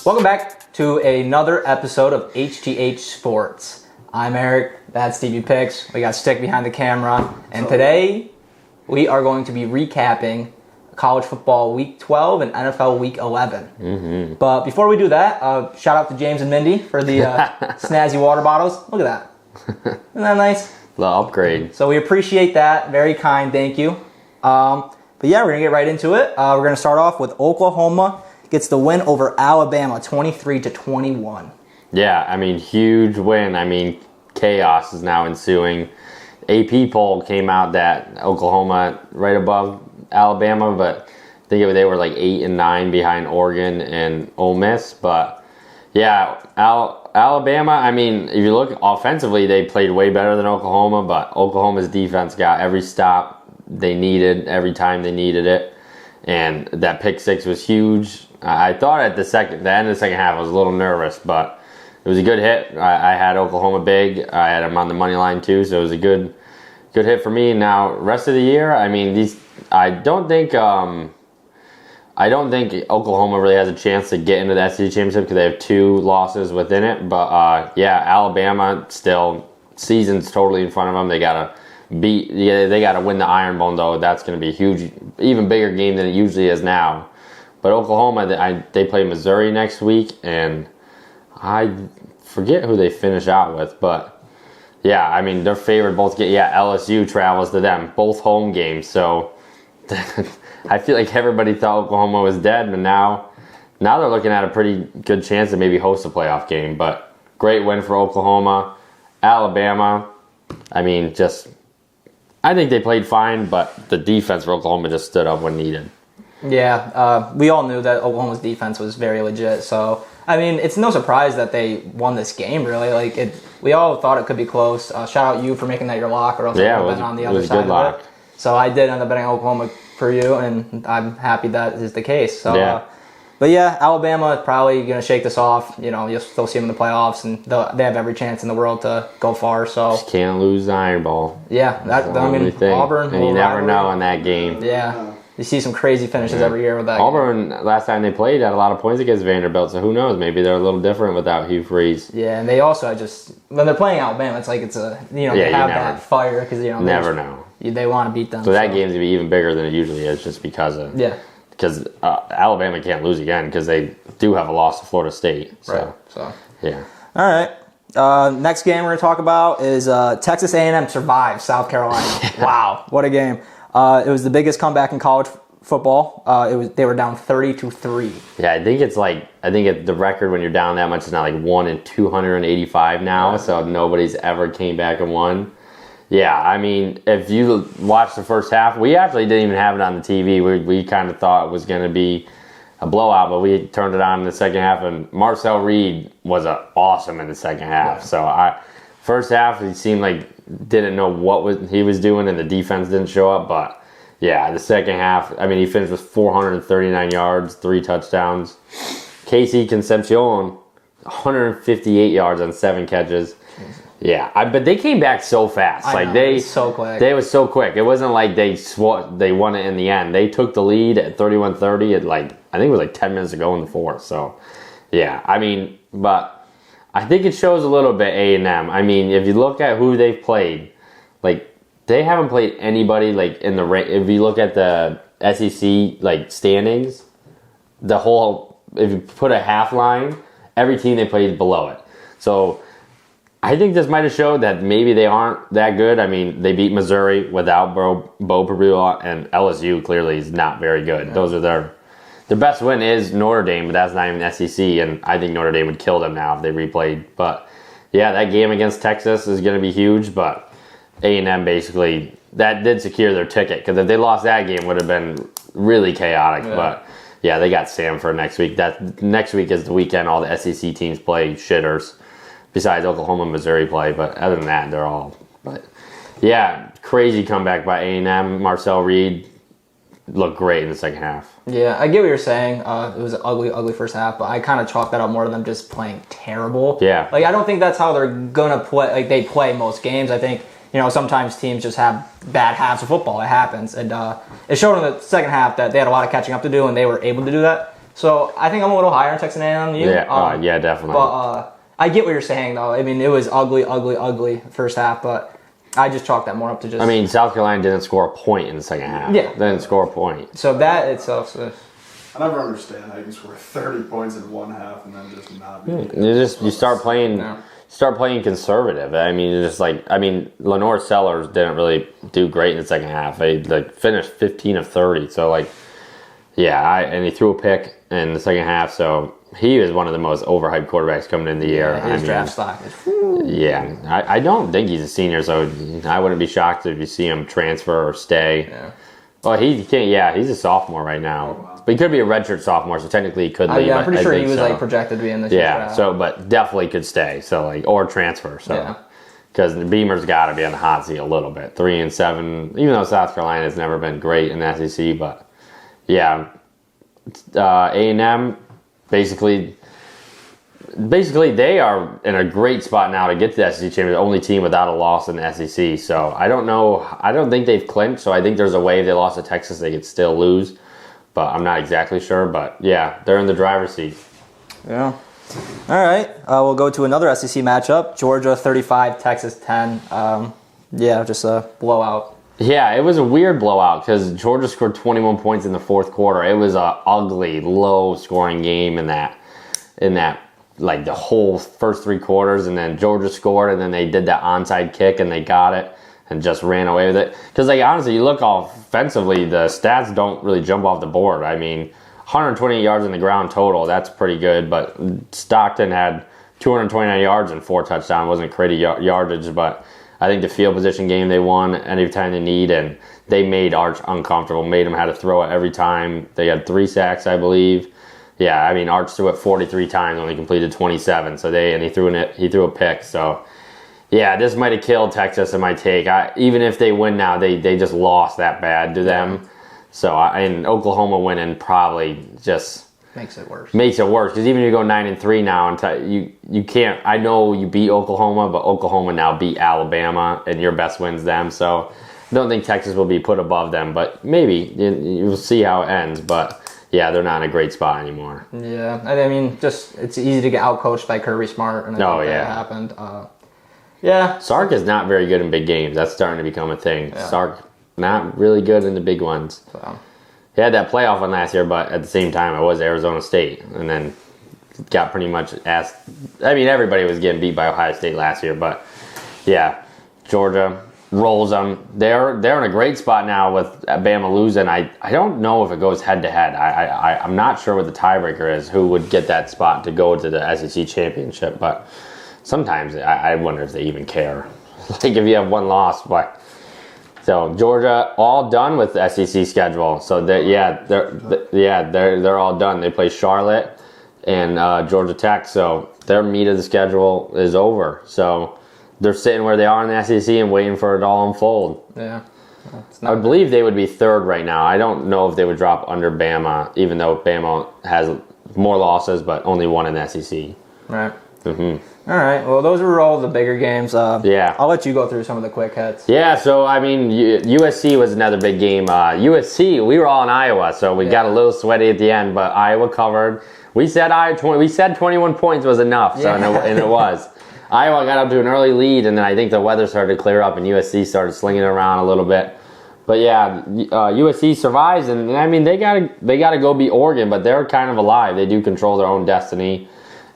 Welcome back to another episode of HTH Sports. I'm Eric, that's Stevie Picks. We got Stick behind the camera, and today we are going to be recapping college football week 12 and NFL week 11. Mm-hmm. But before we do that, shout out to James and Mindy for the snazzy water bottles. Look at that. Isn't that nice? The upgrade. So we appreciate that. Very kind, thank you. But yeah, we're going to get right into it. We're going to start off with Oklahoma gets the win over Alabama 23-21. Yeah, I mean, huge win. I mean, chaos is now ensuing. AP poll came out that Oklahoma right above Alabama, but I think they were like 8 and 9 behind Oregon and Ole Miss. But yeah, Alabama, I mean, if you look offensively, they played way better than Oklahoma, but Oklahoma's defense got every stop they needed, every time they needed it. And that pick six was huge. I thought at the end of the second half I was a little nervous, but it was a good hit. I had Oklahoma big. I had them on the money line too, so it was a good hit for me. Now, rest of the year, I mean, I don't think Oklahoma really has a chance to get into the SEC championship because they have 2 losses within it. But yeah, Alabama still season's totally in front of them. They gotta win the Iron Bowl though. That's gonna be a huge, even bigger game than it usually is now. But Oklahoma, they play Missouri next week, and I forget who they finish out with. But yeah, I mean, they're favored both. LSU travels to them, both home games. So I feel like everybody thought Oklahoma was dead, but now they're looking at a pretty good chance to maybe host a playoff game. But great win for Oklahoma. Alabama, I mean, I think they played fine, but the defense for Oklahoma just stood up when needed. Yeah, we all knew that Oklahoma's defense was very legit. So, I mean, it's no surprise that they won this game, really. We all thought it could be close. Shout out you for making that your lock, or else I would have been on the other side of it. So I did end up betting Oklahoma for you, and I'm happy that is the case. So, yeah. But yeah, Alabama is probably going to shake this off. You know, you'll still see them in the playoffs, and they have every chance in the world to go far. So just can't lose the Iron Bowl. Yeah, Auburn. And you never know in that game. Yeah. You see some crazy finishes every year with that. Auburn, last time they played, had a lot of points against Vanderbilt, so who knows? Maybe they're a little different without Hugh Freeze. Yeah, and they also when they're playing Alabama, it's like they have that fire because never know. They want to beat them. So that game's gonna be even bigger than it usually is, just because of because Alabama can't lose again because they do have a loss to Florida State. Right. So yeah. All right. Next game we're gonna talk about is Texas A&M survives South Carolina. Wow, what a game! It was the biggest comeback in college football. They were down 30-3. Yeah, I think the record when you're down that much is now like 1 in 285 now. Right. So nobody's ever came back and won. Yeah, I mean, if you watch the first half, we actually didn't even have it on the TV. We kind of thought it was going to be a blowout, but we turned it on in the second half, and Marcel Reed was awesome in the second half. Yeah. So first half, he seemed like didn't know what he was doing, and the defense didn't show up. But yeah, the second half, I mean, he finished with 439 yards, 3 touchdowns. Casey Concepcion, 158 yards on 7 catches. Yeah, but they came back so fast. It was so quick. They was so quick. It wasn't like they won it in the end. They took the lead at 31-30 at I think it was like 10 minutes to go in the fourth. So yeah, I mean, but I think it shows a little bit A&M. I mean, if you look at who they've played, they haven't played anybody in the rank. If you look at the SEC standings, if you put a half line, every team they played is below it. So I think this might have showed that maybe they aren't that good. I mean, they beat Missouri without Bo Perdue, and LSU clearly is not very good. Yeah. Those are their best win is Notre Dame, but that's not even SEC, and I think Notre Dame would kill them now if they replayed. But yeah, that game against Texas is going to be huge, but A&M basically, that did secure their ticket, because if they lost that game, it would have been really chaotic. Yeah. But yeah, they got Sam for next week. That next week is the weekend all the SEC teams play shitters. Besides Oklahoma and Missouri play, but other than that, they're all. But yeah, crazy comeback by A&M. Marcel Reed looked great in the second half. Yeah, I get what you're saying. It was an ugly first half, but I kind of chalk that up more to them just playing terrible. Yeah. I don't think that's how they're gonna play. They play most games. I think sometimes teams just have bad halves of football. It happens, and it showed in the second half that they had a lot of catching up to do, and they were able to do that. So I think I'm a little higher on Texas A&M than you. Yeah, yeah, definitely. But I get what you're saying, though. I mean, it was ugly first half, but I just chalked that more up to just... I mean, South Carolina didn't score a point in the second half. Yeah. They didn't score a point. So that itself... I never understand how you can score 30 points in one half and then just not be... You start playing... Yeah. Start playing conservative. I mean, Lenore Sellers didn't really do great in the second half. They finished 15 of 30. So and he threw a pick in the second half. So he was one of the most overhyped quarterbacks coming in the year. His draft stock is... Yeah, I don't think he's a senior, so I wouldn't be shocked if you see him transfer or stay. Yeah. Well, he can't. Yeah, he's a sophomore right now. Oh, wow. But he could be a redshirt sophomore, so technically he could leave. Yeah, I'm pretty sure he was projected to be in this year's draft. So but definitely could stay. So or transfer. So because the Beamer's got to be on the hot seat a little bit. 3-7, even though South Carolina has never been great in the SEC, but yeah, A&M basically they are in a great spot now to get to the SEC championship. The only team without a loss in the SEC. So I don't know. I don't think they've clinched. So I think there's a way if they lost to Texas, they could still lose. But I'm not exactly sure. But yeah, they're in the driver's seat. Yeah. All right. We'll go to another SEC matchup. Georgia 35, Texas 10. Just a blowout. Yeah, it was a weird blowout because Georgia scored 21 points in the fourth quarter. It was a ugly, low-scoring game in that the whole first three quarters, and then Georgia scored, and then they did that onside kick, and they got it, and just ran away with it. Because, honestly, you look offensively, the stats don't really jump off the board. I mean, 128 yards on the ground total, that's pretty good, but Stockton had 229 yards and 4 touchdowns. Wasn't crazy yardage, but I think the field position game they won any time they need, and they made Arch uncomfortable, made him have to throw it every time. They had 3 sacks, I believe. Yeah, I mean, Arch threw it 43 times, only completed 27. So he threw a pick. So yeah, this might have killed Texas in my take. Even if they win now, they just lost that bad to them. So and Oklahoma winning probably just makes it worse. Because even if you go 9-3 now, and you can't. I know you beat Oklahoma, but Oklahoma now beat Alabama, and your best wins them. So I don't think Texas will be put above them, but maybe you'll see how it ends. But yeah, they're not in a great spot anymore. Yeah, I mean, just it's easy to get outcoached by Kirby Smart, and I think that happened. Sark is not very good in big games. That's starting to become a thing. Yeah. Sark not really good in the big ones. So. He had that playoff one last year, but at the same time, it was Arizona State, and then got pretty much asked. I mean, everybody was getting beat by Ohio State last year, but yeah, Georgia rolls them. They're in a great spot now with Bama losing. I don't know if it goes head to head. I'm not sure what the tiebreaker is. Who would get that spot to go to the SEC championship? But sometimes I wonder if they even care. Like if you have one loss, but so Georgia all done with the SEC schedule. So they're all done. They play Charlotte and Georgia Tech. So their meat of the schedule is over. So they're sitting where they are in the SEC and waiting for it all to unfold. Yeah. I would believe they would be third right now. I don't know if they would drop under Bama, even though Bama has more losses, but only one in the SEC. Right. Mm-hmm. All right. Well, those were all the bigger games. I'll let you go through some of the quick hits. Yeah. So, I mean, USC was another big game. USC, we were all in Iowa, so we got a little sweaty at the end, but Iowa covered. We said 21 points was enough, so and it was. Iowa got up to an early lead, and then I think the weather started to clear up, and USC started slinging it around a little bit. But yeah, USC survives, and I mean they gotta go beat Oregon, but they're kind of alive. They do control their own destiny.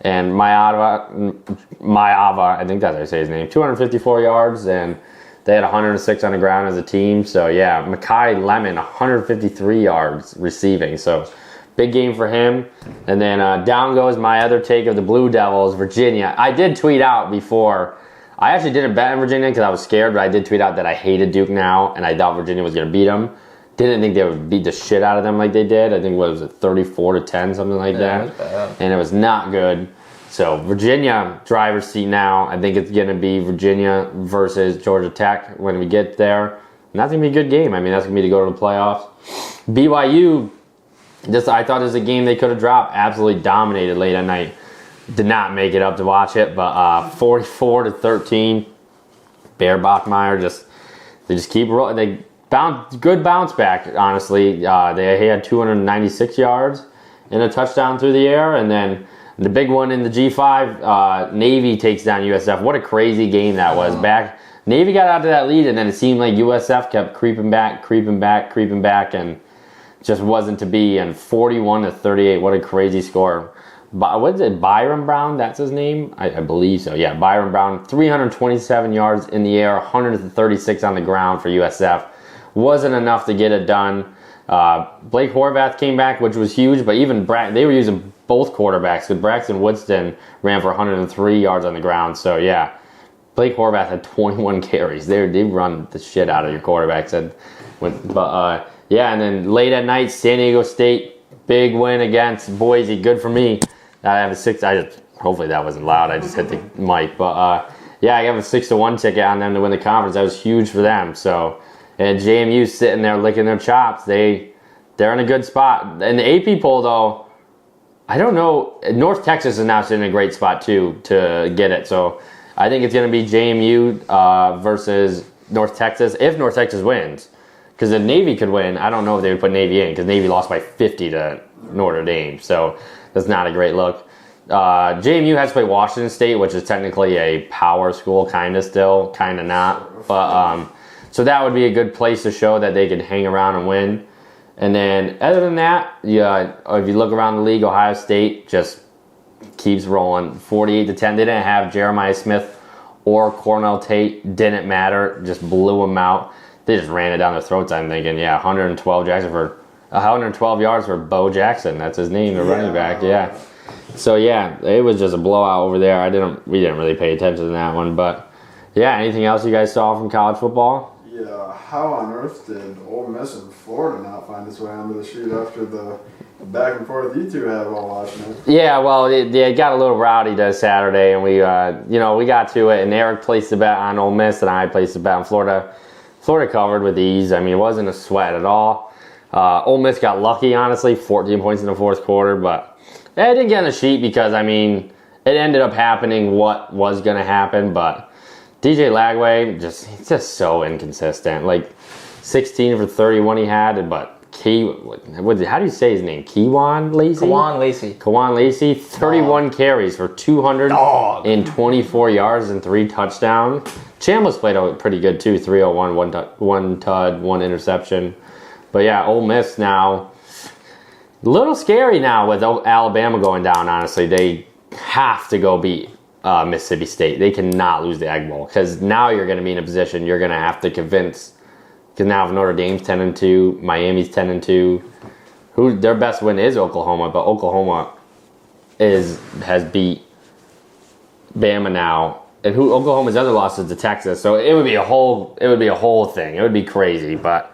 And Maiyava, I think that's how I say his name, 254 yards, and they had 106 on the ground as a team. So yeah, Makai Lemon, 153 yards receiving. So big game for him. And then down goes my other take of the Blue Devils, Virginia. I did tweet out before. I actually didn't bet in Virginia because I was scared, but I did tweet out that I hated Duke now, and I thought Virginia was going to beat them. Didn't think they would beat the shit out of them like they did. I think, what was it, 34-10, something like that. It was bad. And it was not good. So Virginia, driver's seat now. I think it's going to be Virginia versus Georgia Tech when we get there. And that's going to be a good game. I mean, that's going to be to go to the playoffs. BYU, I thought it was a game they could have dropped. Absolutely dominated late at night. Did not make it up to watch it, but 44-13. Bear Bachmeier they just keep rolling. They good bounce back, honestly. They had 296 yards, and a touchdown through the air. And then the big one in the G5, Navy takes down USF. What a crazy game that was. Navy got out to that lead, and then it seemed like USF kept creeping back, and just wasn't to be. And 41-38, what a crazy score. What is it, Byron Brown? That's his name? I believe so. Yeah, Byron Brown, 327 yards in the air, 136 on the ground for USF. Wasn't enough to get it done. Blake Horvath came back, which was huge, but even they were using both quarterbacks, because Braxton Woodston ran for 103 yards on the ground. So, yeah, Blake Horvath had 21 carries. They run the shit out of your quarterbacks. Yeah, and then late at night, San Diego State, big win against Boise. Good for me. I have a 6. Hopefully that wasn't loud. I just hit the mic. But yeah, I have a 6-1 ticket on them to win the conference. That was huge for them. So, and JMU's sitting there licking their chops. They're in a good spot. In the AP poll, though, I don't know. North Texas is now sitting in a great spot too to get it. So I think it's going to be JMU versus North Texas if North Texas wins. Because if Navy could win, I don't know if they would put Navy in, because Navy lost by 50 to Notre Dame. So that's not a great look. JMU has to play Washington State, which is technically a power school, kind of still, kind of not. But so that would be a good place to show that they could hang around and win. And then other than that, yeah, if you look around the league, Ohio State just keeps rolling, 48-10. They didn't have Jeremiah Smith or Cornell Tate. Didn't matter. Just blew them out. They just ran it down their throats. I'm thinking, 112 yards for Bo Jackson. That's his name, the running back. Yeah. So yeah, it was just a blowout over there. We didn't really pay attention to that one, but yeah. Anything else you guys saw from college football? Yeah. How on earth did Ole Miss and Florida not find its way onto the sheet after the back and forth you two had while watching it? Yeah. Well, it got a little rowdy this Saturday, and we got to it, and Eric placed a bet on Ole Miss, and I placed a bet on Florida. Florida covered with ease. I mean, it wasn't a sweat at all. Ole Miss got lucky, honestly, 14 points in the fourth quarter, but they didn't get on the sheet because, I mean, it ended up happening what was going to happen, but DJ Lagway, he's just so inconsistent. Like, 16 for 31 he had, but how do you say his name? Kewan Lacey? Kewan Lacey, 31 carries for 224 yards and 3 touchdowns. Chambliss played pretty good too, 301, one tud, 1 interception. But yeah, Ole Miss now, a little scary now with Alabama going down, honestly. They have to go beat Mississippi State. They cannot lose the Egg Bowl, because now you're going to be in a position you're going to have to convince, because now if Notre Dame's 10-2, Miami's 10-2, their best win is Oklahoma, but Oklahoma has beat Bama now. And Oklahoma's other loss is to Texas, so it would be a whole thing. It would be crazy, but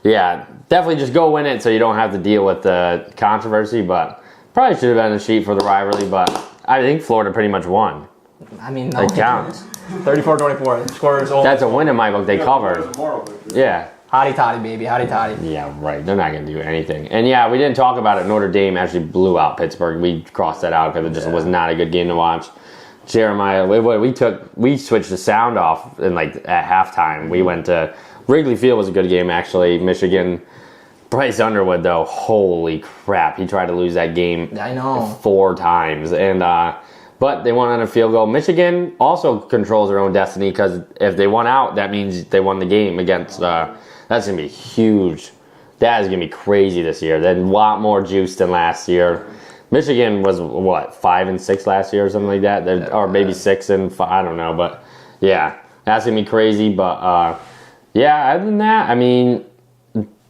yeah, definitely just go win it so you don't have to deal with the controversy. But probably should have been a sheet for the rivalry, but I think Florida pretty much won. I mean, no, it counts. 34-24. Scores. That's a win in my book. They covered. Yeah. Hotty toddy, baby. Hotty toddy. Yeah, right. They're not going to do anything. And yeah, we didn't talk about it. Notre Dame actually blew out Pittsburgh. We crossed that out because it just was not a good game to watch. Jeremiah, we switched the sound off at halftime. We went to Wrigley Field. Was a good game actually. Michigan, Bryce Underwood though, holy crap, he tried to lose that game. I know 4 times, and but they won on a field goal. Michigan also controls their own destiny, because if they won out, that means they won the game against. That's gonna be huge. That is gonna be crazy this year. There's a lot more juice than last year. Michigan was, 5-6 last year or something like that? Or maybe 6-5, I don't know. But, yeah, that's going to be crazy. But, yeah, other than that, I mean,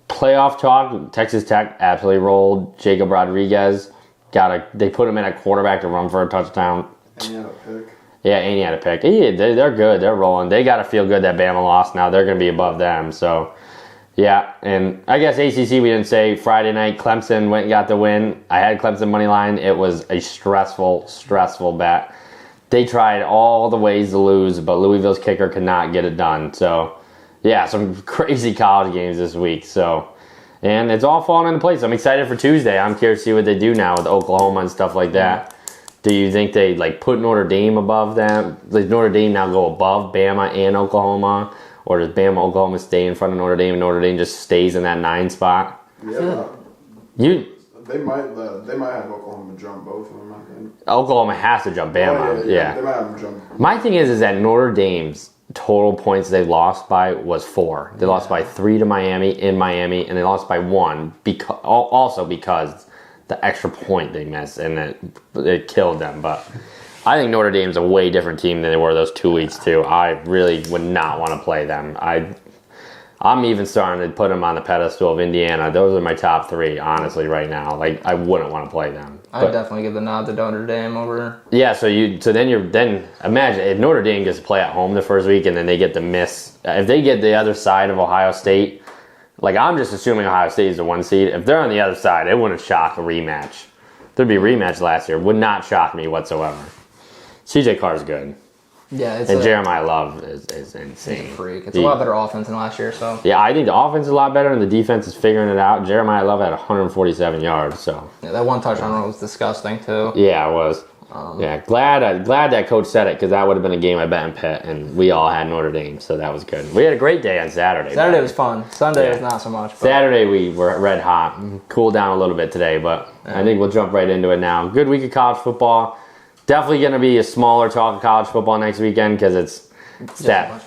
playoff talk, Texas Tech absolutely rolled. Jacob Rodriguez, they put him in at quarterback to run for a touchdown. And he had a pick. Yeah, and he had a pick. They're good. They're rolling. They got to feel good that Bama lost now. They're going to be above them, so... Yeah, and I guess ACC, we didn't say. Friday night, Clemson went and got the win. I had Clemson money line. It was a stressful bet. They tried all the ways to lose, but Louisville's kicker could not get it done. So, yeah, some crazy college games this week. So, and it's all falling into place. I'm excited for Tuesday. I'm curious to see what they do now with Oklahoma and stuff like that. Do you think they put Notre Dame above them? Does Notre Dame now go above Bama and Oklahoma? Or does Bama, Oklahoma stay in front of Notre Dame and Notre Dame just stays in that 9 spot? Yeah. The They might have Oklahoma jump both of them, I think. Oklahoma has to jump Bama. Yeah. They might have them jump. My thing is that Notre Dame's total points they lost by was 4. They lost by 3 to Miami in Miami, and they lost by 1 because the extra point they missed, and it killed them. But I think Notre Dame's a way different team than they were those 2 weeks too. I really would not want to play them. I'm even starting to put them on the pedestal of Indiana. Those are my top 3, honestly, right now. Like, I wouldn't want to play them. I would definitely give the nod to Notre Dame over. Yeah, so then imagine if Notre Dame gets to play at home the first week and then they get to miss. If they get the other side of Ohio State, like, I'm just assuming Ohio State is the 1 seed. If they're on the other side, it wouldn't shock a rematch. There'd be a rematch last year. Would not shock me whatsoever. CJ Carr's good. Yeah, and Jeremiah Love is insane. He's a freak. It's a lot better offense than last year. So yeah, I think the offense is a lot better and the defense is figuring it out. Jeremiah Love had 147 yards. So yeah, that one touchdown run was disgusting too. Yeah, it was. Yeah, glad that coach said it because that would have been a game I bet in Pitt, and we all had Notre Dame, so that was good. We had a great day on Saturday. Saturday was fun. Sunday was not so much. But Saturday we were red hot. Cooled down a little bit today, but I think we'll jump right into it now. Good week of college football. Definitely going to be a smaller talk of college football next weekend because it's that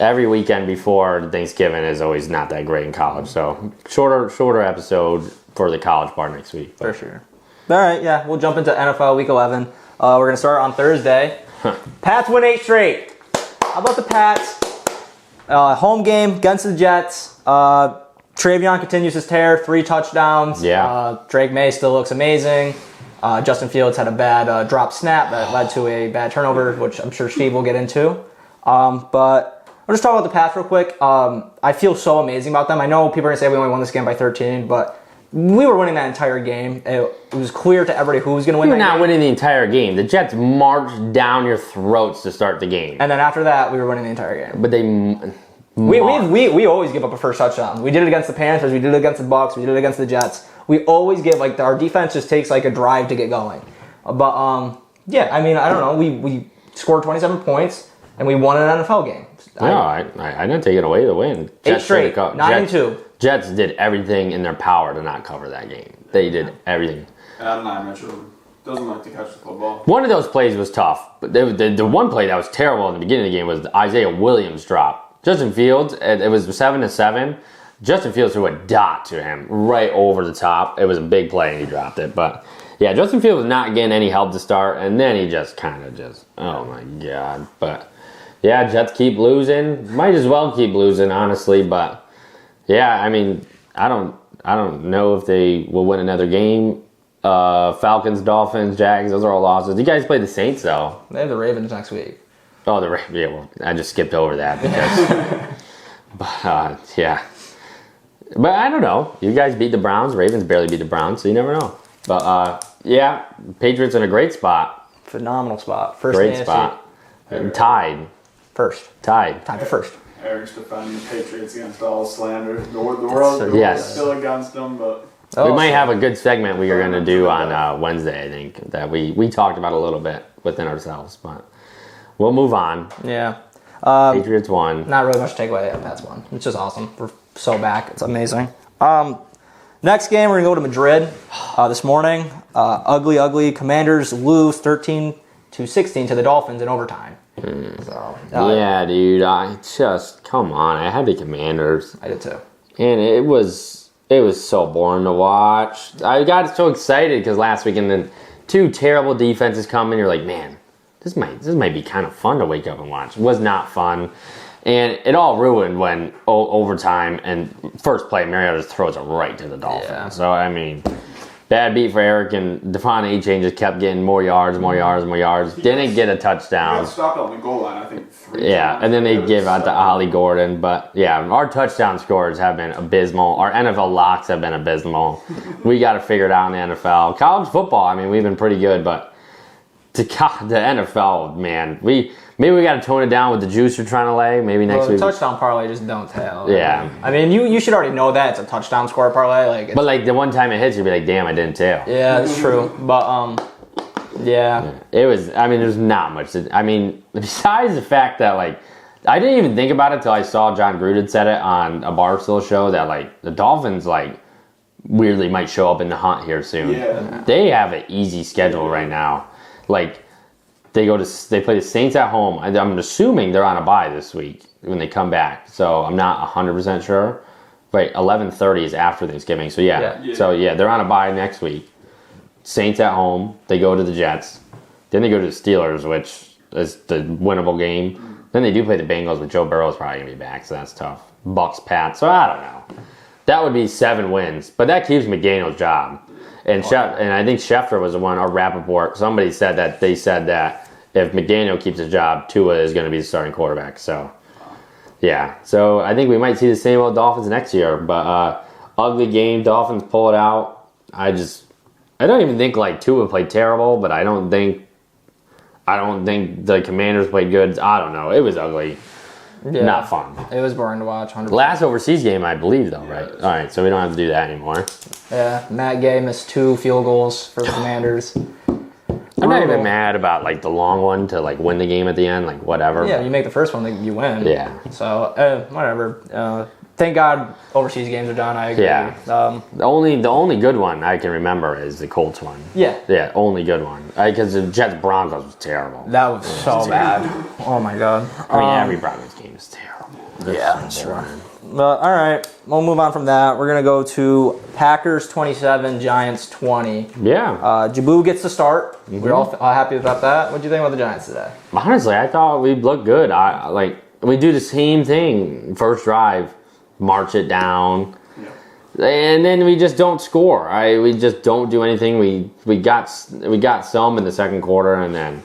every weekend before Thanksgiving is always not that great in college. So shorter episode for the college part next week. For sure. All right, yeah, we'll jump into NFL Week 11. We're going to start on Thursday. Pats win 8 straight. How about the Pats? Home game against the Jets. Travion continues his tear, 3 touchdowns. Yeah. Drake May still looks amazing. Justin Fields had a bad drop snap that led to a bad turnover, which I'm sure Steve will get into. But I'll just talk about the Pats real quick. I feel so amazing about them. I know people are going to say we only won this game by 13, but we were winning that entire game. It was clear to everybody who was going to win that game. You're not winning the entire game. The Jets marched down your throats to start the game. And then after that, we were winning the entire game. But they... We always give up a first touchdown. We did it against the Panthers. We did it against the Bucs. We did it against the Jets. We always give, like, our defense just takes, like, a drive to get going. But, yeah, I mean, I don't know. We scored 27 points, and we won an NFL game. No, I didn't take it away to win. 8 straight, 9-2. Jets did everything in their power to not cover that game. They did everything. Adonai Mitchell doesn't like to catch the football. One of those plays was tough, but the one play that was terrible in the beginning of the game was the Isaiah Williams drop. Justin Fields, it was 7-7. Justin Fields threw a dot to him right over the top. It was a big play, and he dropped it. But, yeah, Justin Fields was not getting any help to start, and then he just kind of oh, my God. But, yeah, Jets keep losing. Might as well keep losing, honestly. But, yeah, I mean, I don't know if they will win another game. Falcons, Dolphins, Jags, those are all losses. You guys play the Saints, though. They have the Ravens next week. Oh, yeah, well, I just skipped over that because... but, yeah. But I don't know. You guys beat the Browns. Ravens barely beat the Browns, so you never know. But, yeah, Patriots in a great spot. Phenomenal spot. First great spot. Tied. Tied for first. Eric's defending the Patriots against all slander. The world is still against them, but... we might have a good segment we are going to do on Wednesday, I think, that we talked about a little bit within ourselves. But we'll move on. Yeah. Patriots won. Not really much to take away. Yeah, Pats won. It's just awesome. We're so back. It's amazing. Next game, we're going to go to Madrid this morning. Ugly. Commanders lose 13-16 to the Dolphins in overtime. So, yeah, dude. Come on. I had the Commanders. I did too. And it was so boring to watch. I got so excited because last week and then 2 terrible defenses come in. You're like, man, this might be kind of fun to wake up and watch. It was not fun. And it all ruined when overtime and first play, Mariota just throws it right to the Dolphins. Yeah. So, I mean, bad beat for Eric, and Devon A-Chain just kept getting more yards. Didn't get a touchdown. He got stopped on the goal line, I think, 3 Yeah, times. and then they give out to Ollie Gordon. But, yeah, our touchdown scores have been abysmal. Our NFL locks have been abysmal. We got to figure it out in the NFL. College football, I mean, we've been pretty good, but the NFL, man, maybe we got to tone it down with the juice you're trying to lay. Maybe next week. The touchdown parlay just don't tell. Yeah. I mean, you should already know that it's a touchdown score parlay. But like the one time it hits, you'll be like, damn, I didn't tail. Yeah, that's true. But yeah. It was. I mean, there's not much. Besides the fact that I didn't even think about it till I saw John Gruden said it on a Barstool show that the Dolphins weirdly might show up in the hunt here soon. Yeah. They have an easy schedule right now. Like, they play the Saints at home. I'm assuming they're on a bye this week when they come back. So I'm not 100% sure. But 11:30 is after Thanksgiving. So yeah. So yeah, they're on a bye next week. Saints at home. They go to the Jets. Then they go to the Steelers, which is the winnable game. Then they do play the Bengals, but Joe Burrow's probably going to be back, so that's tough. Bucks, Pats. So I don't know. That would be 7 wins. But that keeps McDaniel's job. And and I think Schefter was the one, or Rappaport, somebody said that they said that if McDaniel keeps his job, Tua is going to be the starting quarterback. So, yeah. So I think we might see the same old Dolphins next year. But ugly game. Dolphins pull it out. I don't even think like Tua played terrible, but I don't think the Commanders played good. I don't know. It was ugly. Yeah. Not fun. It was boring to watch. 100%. Last overseas game, I believe, though, right? All right, so we don't have to do that anymore. Yeah, Matt Gay missed 2 field goals for the Commanders. I'm not even mad about like the long one to like win the game at the end, like whatever. Yeah, you make the first one, you win. Yeah. So whatever. Thank God overseas games are done. I agree. Yeah. The only good one I can remember is the Colts one. Yeah. Yeah, only good one. Because the Jets Broncos was terrible. That was so bad. Oh my God. I mean, every Broncos game is terrible. Yeah, sure. But all right, we'll move on from that. We're gonna go to Packers 27, Giants 20. Yeah. Jabu gets the start. We're all happy about that. What do you think about the Giants today? Honestly, I thought we looked good. We do the same thing first drive, march it down, and then we just don't score. We just don't do anything. We got some in the second quarter, and then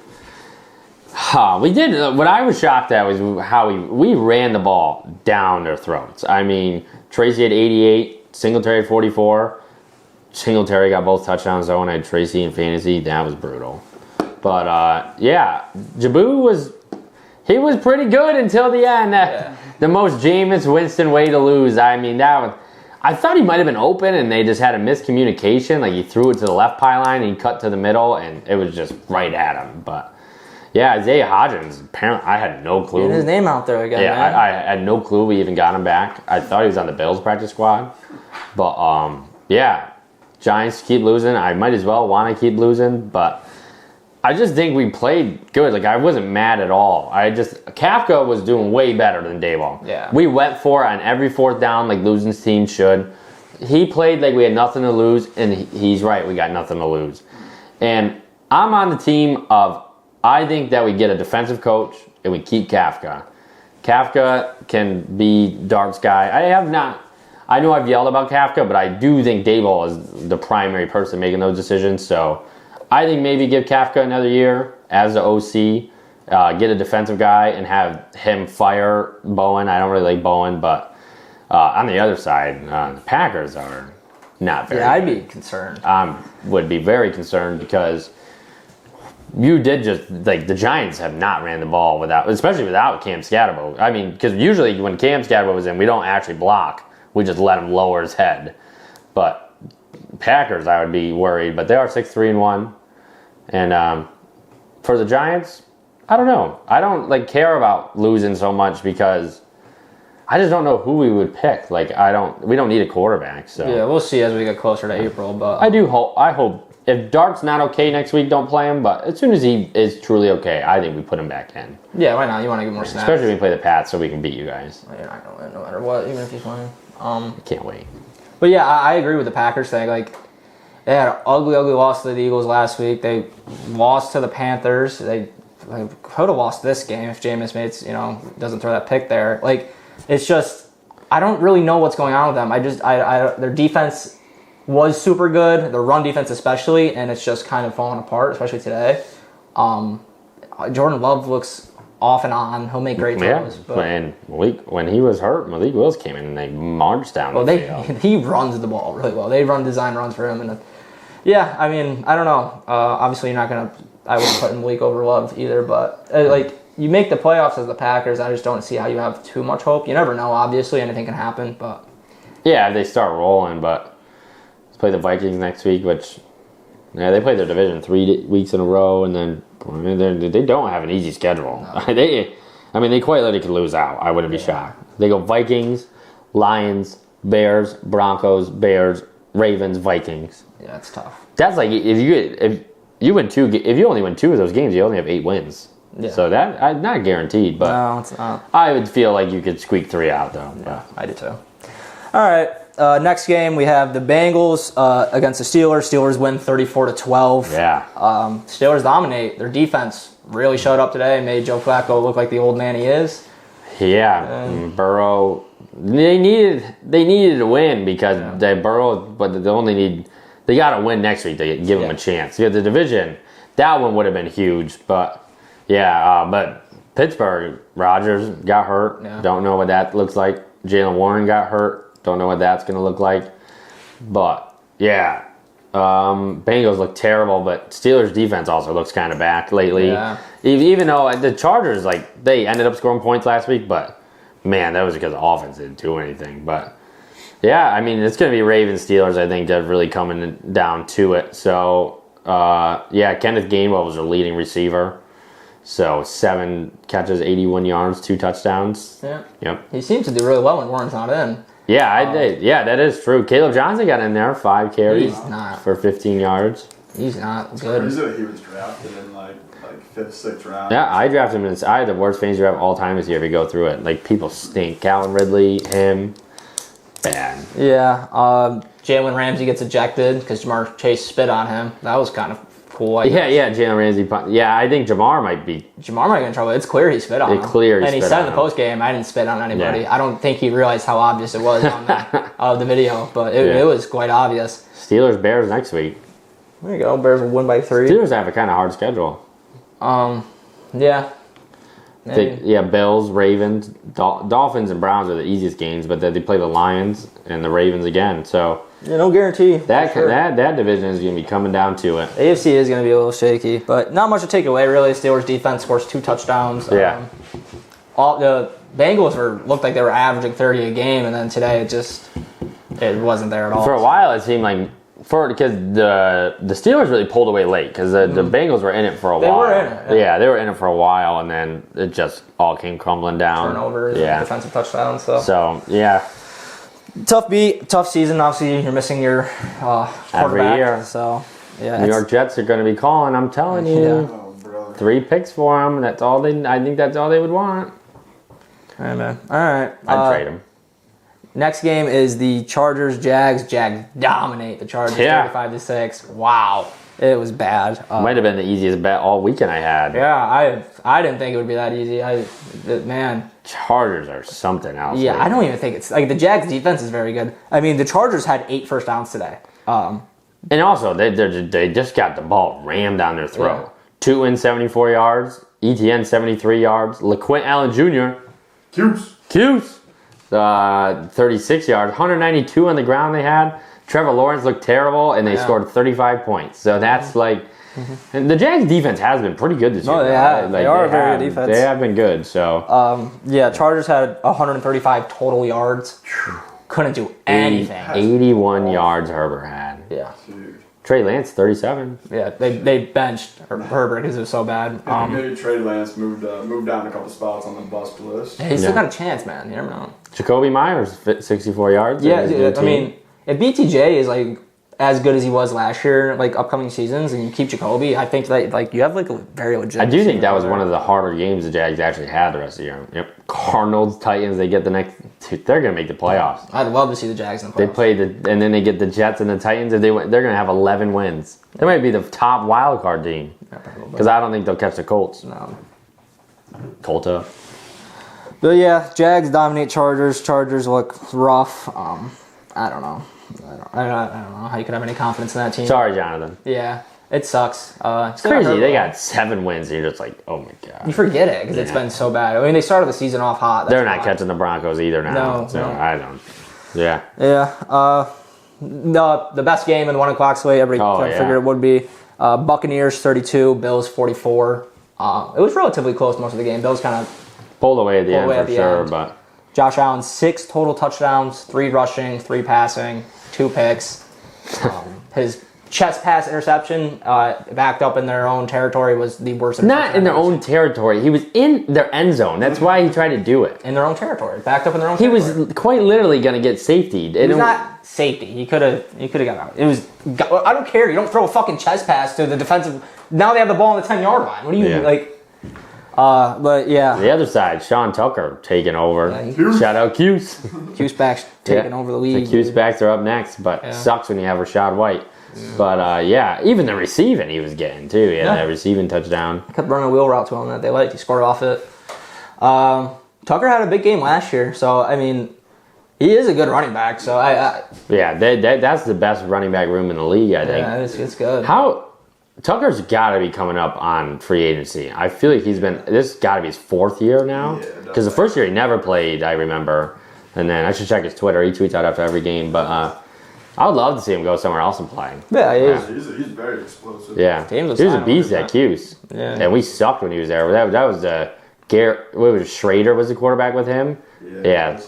we did. What I was shocked at was how we ran the ball down their throats. I mean, Tracy had 88, Singletary had 44. Singletary got both touchdowns though, and I had Tracy in fantasy. That was brutal. But yeah, Jabu was pretty good until the end. The most Jameis Winston way to lose. I mean, I thought he might have been open, and they just had a miscommunication. Like he threw it to the left pylon, and he cut to the middle, and it was just right at him. But yeah, Isaiah Hodgins, apparently I had no clue. Getting his name out there again. Yeah, man. I had no clue we even got him back. I thought he was on the Bills practice squad. But yeah, Giants keep losing. I might as well want to keep losing, but I just think we played good. Like, I wasn't mad at all. Kafka was doing way better than Daboll. Yeah. We went for it on every fourth down like losing teams should. He played like we had nothing to lose, and he's right. We got nothing to lose. And I'm on the team of, I think that we get a defensive coach and we keep Kafka. Kafka can be Dark's guy. I know I've yelled about Kafka, but I do think Daboll is the primary person making those decisions. So I think maybe give Kafka another year as the OC, get a defensive guy and have him fire Bowen. I don't really like Bowen, but on the other side, the Packers are not very good. I'd be concerned. Would be very concerned because you did just, like, the Giants have not ran the ball especially without Cam Scatterbo. I mean, because usually when Cam Scatterbo was in, we don't actually block. We just let him lower his head. But Packers, I would be worried, but they are 6-3-1. And for the Giants, I don't know. I don't care about losing so much because I just don't know who we would pick. We don't need a quarterback. So yeah, we'll see as we get closer to April. But I hope if Dark's not okay next week, don't play him. But as soon as he is truly okay, I think we put him back in. Yeah, why not? You want to get more snaps, especially when we play the Pats, so we can beat you guys. Well, you're not gonna win no matter what, even if he's playing. Can't wait. But yeah, I agree with the Packers thing. Like, they had an ugly loss to the Eagles last week. They lost to the Panthers. They could have lost this game if Jameis doesn't throw that pick there. Like, it's just, I don't really know what's going on with them. Their defense was super good, their run defense especially, and it's just kind of falling apart, especially today. Jordan Love looks off and on. He'll make great throws. Yeah, when he was hurt, Malik Willis came in and they marched down the field. He runs the ball really well. They run design runs for him. And yeah, I mean, I don't know. Obviously, you're not going to – I wouldn't put Malik over Love either. But, you make the playoffs as the Packers. I just don't see how you have too much hope. You never know, obviously. Anything can happen. But yeah, they start rolling. But let's play the Vikings next week, which – yeah, they play their division 3 weeks in a row, and then they don't have an easy schedule. No. They quite literally could lose out. I wouldn't be shocked. They go Vikings, Lions, Bears, Broncos, Bears, Ravens, Vikings. Yeah, it's tough. That's like if you only win 2 of those games, you only have 8 wins. Yeah. So that not guaranteed, but No, it's not. I would feel like you could squeak 3 out though. Yeah, I do too. All right. Next game we have the Bengals against the Steelers. Steelers win 34-12. Yeah. Steelers dominate. Their defense really showed up today and made Joe Flacco look like the old man he is. Yeah. Burrow. They needed to win because they Burrow, but they got to win next week to give them a chance. Yeah, the division, that one would have been huge, but but Pittsburgh, Rodgers got hurt. Yeah. Don't know what that looks like. Jalen Warren got hurt. Don't know what that's going to look like. But yeah, Bengals look terrible, but Steelers defense also looks kind of back lately. Yeah. Even though the Chargers, they ended up scoring points last week, but man, that was because the offense didn't do anything. But yeah, I mean, it's going to be Ravens Steelers. I think they're really coming down to it. So Kenneth Gainwell was their leading receiver. So 7 catches, 81 yards, 2 touchdowns. Yeah. Yep. He seems to do really well when Warren's not in. Yeah, I did. Yeah, that is true. Caleb Johnson got in there, 5 carries for 15 yards. He's not good. Crazy that he was drafted in like 5th, 6th round. Yeah, I drafted him. I had the worst fantasy draft of all time this year if you go through it. Like, people stink. Calvin Ridley, him, bad. Yeah. Jalen Ramsey gets ejected because Jamar Chase spit on him. That was kind of cool. Yeah, Jalen Ramsey. Yeah, I think Jamar might get in trouble. It's clear he spit on him. And he said in the post game, I didn't spit on anybody. Yeah. I don't think he realized how obvious it was on the video, but it was quite obvious. Steelers, Bears next week. There you go. Bears will win by 3. Steelers have a kind of hard schedule. Yeah. Bills, Ravens, Dolphins, and Browns are the easiest games, but then they play the Lions and the Ravens again. So no guarantee. That division is going to be coming down to it. AFC is going to be a little shaky, but not much to take away really. Steelers defense scores 2 touchdowns. Yeah. All the Bengals looked like they were averaging 30 a game, and then today it wasn't there at all. For a while, it seemed like because the Steelers really pulled away late because the Bengals were in it for a while. They were in it. Yeah, they were in it for a while, and then it just all came crumbling down. Turnovers, defensive touchdowns. So yeah. Tough beat, tough season. Obviously, you're missing your quarterback. Every year. So yeah, New York Jets are going to be calling. I'm telling you. Yeah. Oh, brother. 3 picks for them. That's all I think that's all they would want. All right, man. All right. I'd trade them. Next game is the Chargers Jags. Jags dominate the Chargers 35-6. Wow, it was bad. Might have been the easiest bet all weekend I had. Yeah, I didn't think it would be that easy. Man. Chargers are something else. Yeah, I don't even think it's like the Jags defense is very good. I mean, the Chargers had 8 first downs today. And also, they just got the ball rammed down their throat. Yeah. 2 in 74 yards. ETN 73 yards. LaQuint Allen Jr. Cuse. 36 yards. 192 on the ground they had. Trevor Lawrence looked terrible, and they scored 35 points. So that's and the Jags defense has been pretty good this year. They are a very good defense. They have been good. So Chargers had 135 total yards. Couldn't do anything. 81 yards Herbert had. Yeah. Trey Lance 37. Yeah, they benched Herbert because it was so bad. Maybe Trey Lance moved down a couple spots on the bust list. He's still got a chance, man. You never know. Jacoby Myers 64 yards. Yeah, I mean, if BTJ is as good as he was last year, upcoming seasons, and you keep Jacoby, I think that you have a very legit. I do think that was one of the harder games the Jags actually had the rest of the year. Yep. Cardinals, Titans, they get the next 2. They're going to make the playoffs. I'd love to see the Jags in the playoffs. They play and then they get the Jets and the Titans. If they're going to have 11 wins. They might be the top wild card team. Because I don't think they'll catch the Colts. No. Colta. But yeah, Jags dominate Chargers. Chargers look rough. I don't know. I don't know how you could have any confidence in that team. Sorry, Jonathan. Yeah, it sucks. It's crazy. They got 7 wins, and you're just like, oh my god. You forget it because it's been so bad. I mean, they started the season off hot. They're not catching the Broncos either now. No, so no. I don't. Yeah. Yeah. The best game in the 1 o'clock slate. Everybody figured it would be. Buccaneers 32, Bills 44. It was relatively close most of the game. Bills kind of pulled away at the end for sure, but Josh Allen 6 total touchdowns, 3 rushing, 3 passing, 2 picks. His chest pass interception backed up in their own territory was the worst. Not in their own territory. He was in their end zone. That's why he tried to do it. In their own territory. Backed up in their own He territory. was quite literally going to get safetied. It was not safety. He could have got out. It was. I don't care. You don't throw a fucking chest pass to the defensive. Now they have the ball on the 10-yard line. What do you like? But yeah. The other side, Sean Tucker taking over. Yeah, Shout out Cuse. Cuse backs taking over the league. The Cuse backs are up next, but sucks when you have Rashad White. Yeah. But even the receiving he was getting too. He had that receiving touchdown. Kept running a wheel route to him that they liked. He scored off it. Tucker had a big game last year, so I mean, he is a good running back. So that's the best running back room in the league. I think. Yeah, it's good. Tucker's got to be coming up on free agency. I feel like this got to be his 4th year now. Because the first year he never played, I remember. And then I should check his Twitter. He tweets out after every game. But I would love to see him go somewhere else and play. Yeah, he's very explosive. Yeah, he was a beast at Cuse. Yeah. And we sucked when he was there. That was Schrader was the quarterback with him. Yeah.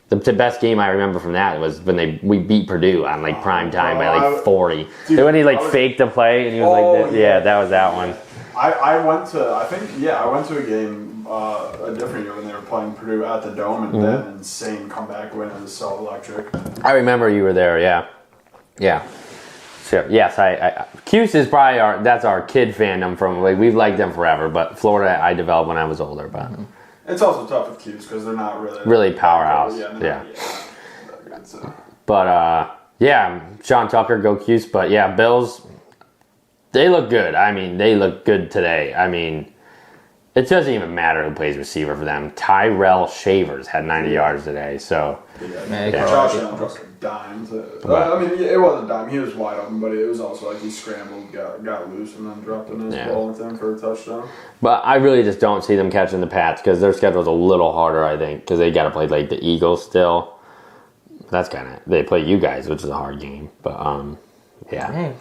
The best game I remember from that was when we beat Purdue on prime time by 40. Dude, when he faked the play and he was that was that one. I went to a game a different year when they were playing Purdue at the Dome, and that insane comeback win was so electric. I remember you were there, yeah. So, yes, Cuse is probably that's our kid fandom from we've liked them forever, but Florida I developed when I was older, but. It's also tough with Cuse because they're not really powerhouse. But Sean Tucker go Cuse. But Bills, they look good. I mean, they look good today. I mean, it doesn't even matter who plays receiver for them. Tyrell Shavers had 90 yards today. So Josh Allen dropped a dime. It wasn't a dime. He was wide open, but it was also he scrambled, got loose, and then dropped a nice ball into him for a touchdown. But I really just don't see them catching the Pats because their schedule's a little harder, I think, because they got to play the Eagles still. That's they play you guys, which is a hard game. But Hey,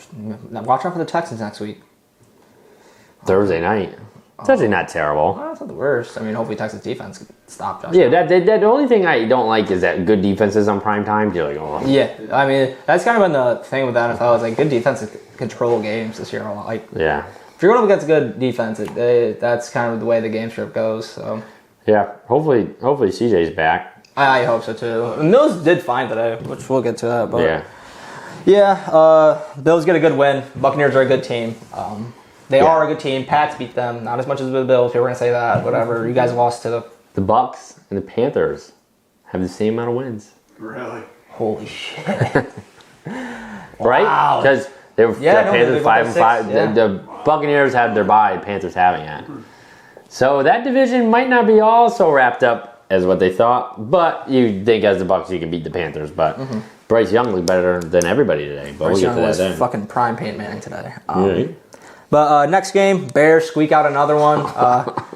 watch out for the Texans next week. Thursday night. It's actually not terrible. Well, that's not the worst. I mean, hopefully Texas defense can stop Josh. Yeah, the only thing I don't like is that good defenses on prime time. You're like, oh. Yeah, I mean, that's kind of been the thing with the NFL is good defenses control games this year a lot. If you're going up against a good defense, that's kind of the way the game script goes. So. Yeah, hopefully CJ's back. I hope so too. Mills did fine today, which we'll get to that. But Bills get a good win. Buccaneers are a good team. They are a good team. Pats beat them. Not as much as the Bills. If you were going to say that, whatever. You guys lost to the Bucks and the Panthers have the same amount of wins. Really? Holy shit! Right? Because the Panthers 5-5. Yeah. The Buccaneers had their bye. Panthers haven't yet. So that division might not be all so wrapped up as what they thought. But you think as the Bucks you can beat the Panthers. But Bryce Young looked better than everybody today. But Bryce Young was fucking prime Peyton Manning today. But next game, Bears squeak out another one,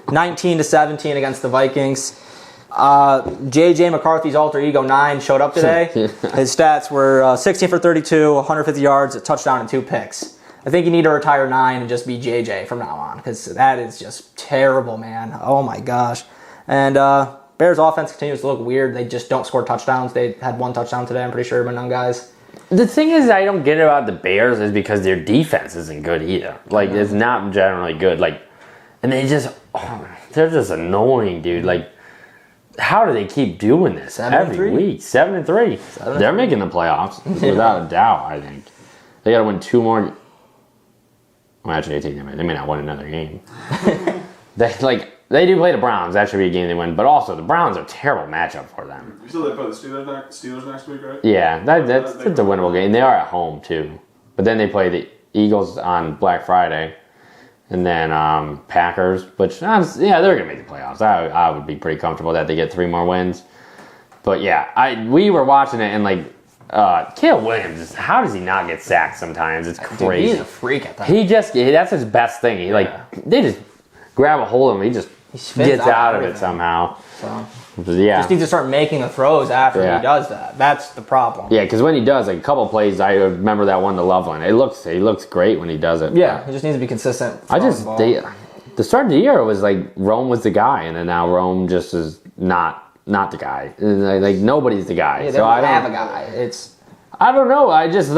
19-17 against the Vikings. J.J. McCarthy's alter ego 9 showed up today. His stats were 16 for 32, 150 yards, a touchdown, and 2 picks. I think you need to retire 9 and just be J.J. from now on because that is just terrible, man. Oh my gosh. And Bears offense continues to look weird. They just don't score touchdowns. They had 1 touchdown today, I'm pretty sure, but none guys. The thing is I don't get about the Bears is because their defense isn't good either. It's not generally good. And they're just annoying, dude. How do they keep doing this every week? 7-3. They're making the playoffs without a doubt, I think. They got to win 2 more. Well, actually, I take that back. They may not win another game. They do play the Browns. That should be a game they win. But also, the Browns are a terrible matchup for them. You said they play the Steelers next week, right? Yeah, that's a winnable game. They are at home, too. But then they play the Eagles on Black Friday. And then Packers, which, they're going to make the playoffs. I would be pretty comfortable that they get 3 more wins. But, we were watching it, and, Caleb Williams, how does he not get sacked sometimes? It's crazy. Dude, he's a freak at that. That's his best thing. They just grab a hold of him. He just gets out of it somehow. So, just needs to start making the throws after he does that. That's the problem. Yeah, because when he does, a couple plays, I remember that one to Loveland. He looks great when he does it. Yeah, he just needs to be consistent. The start of the year was Rome was the guy, and then now Rome just is not the guy. Nobody's the guy. Yeah, they don't have a guy. I don't know. I just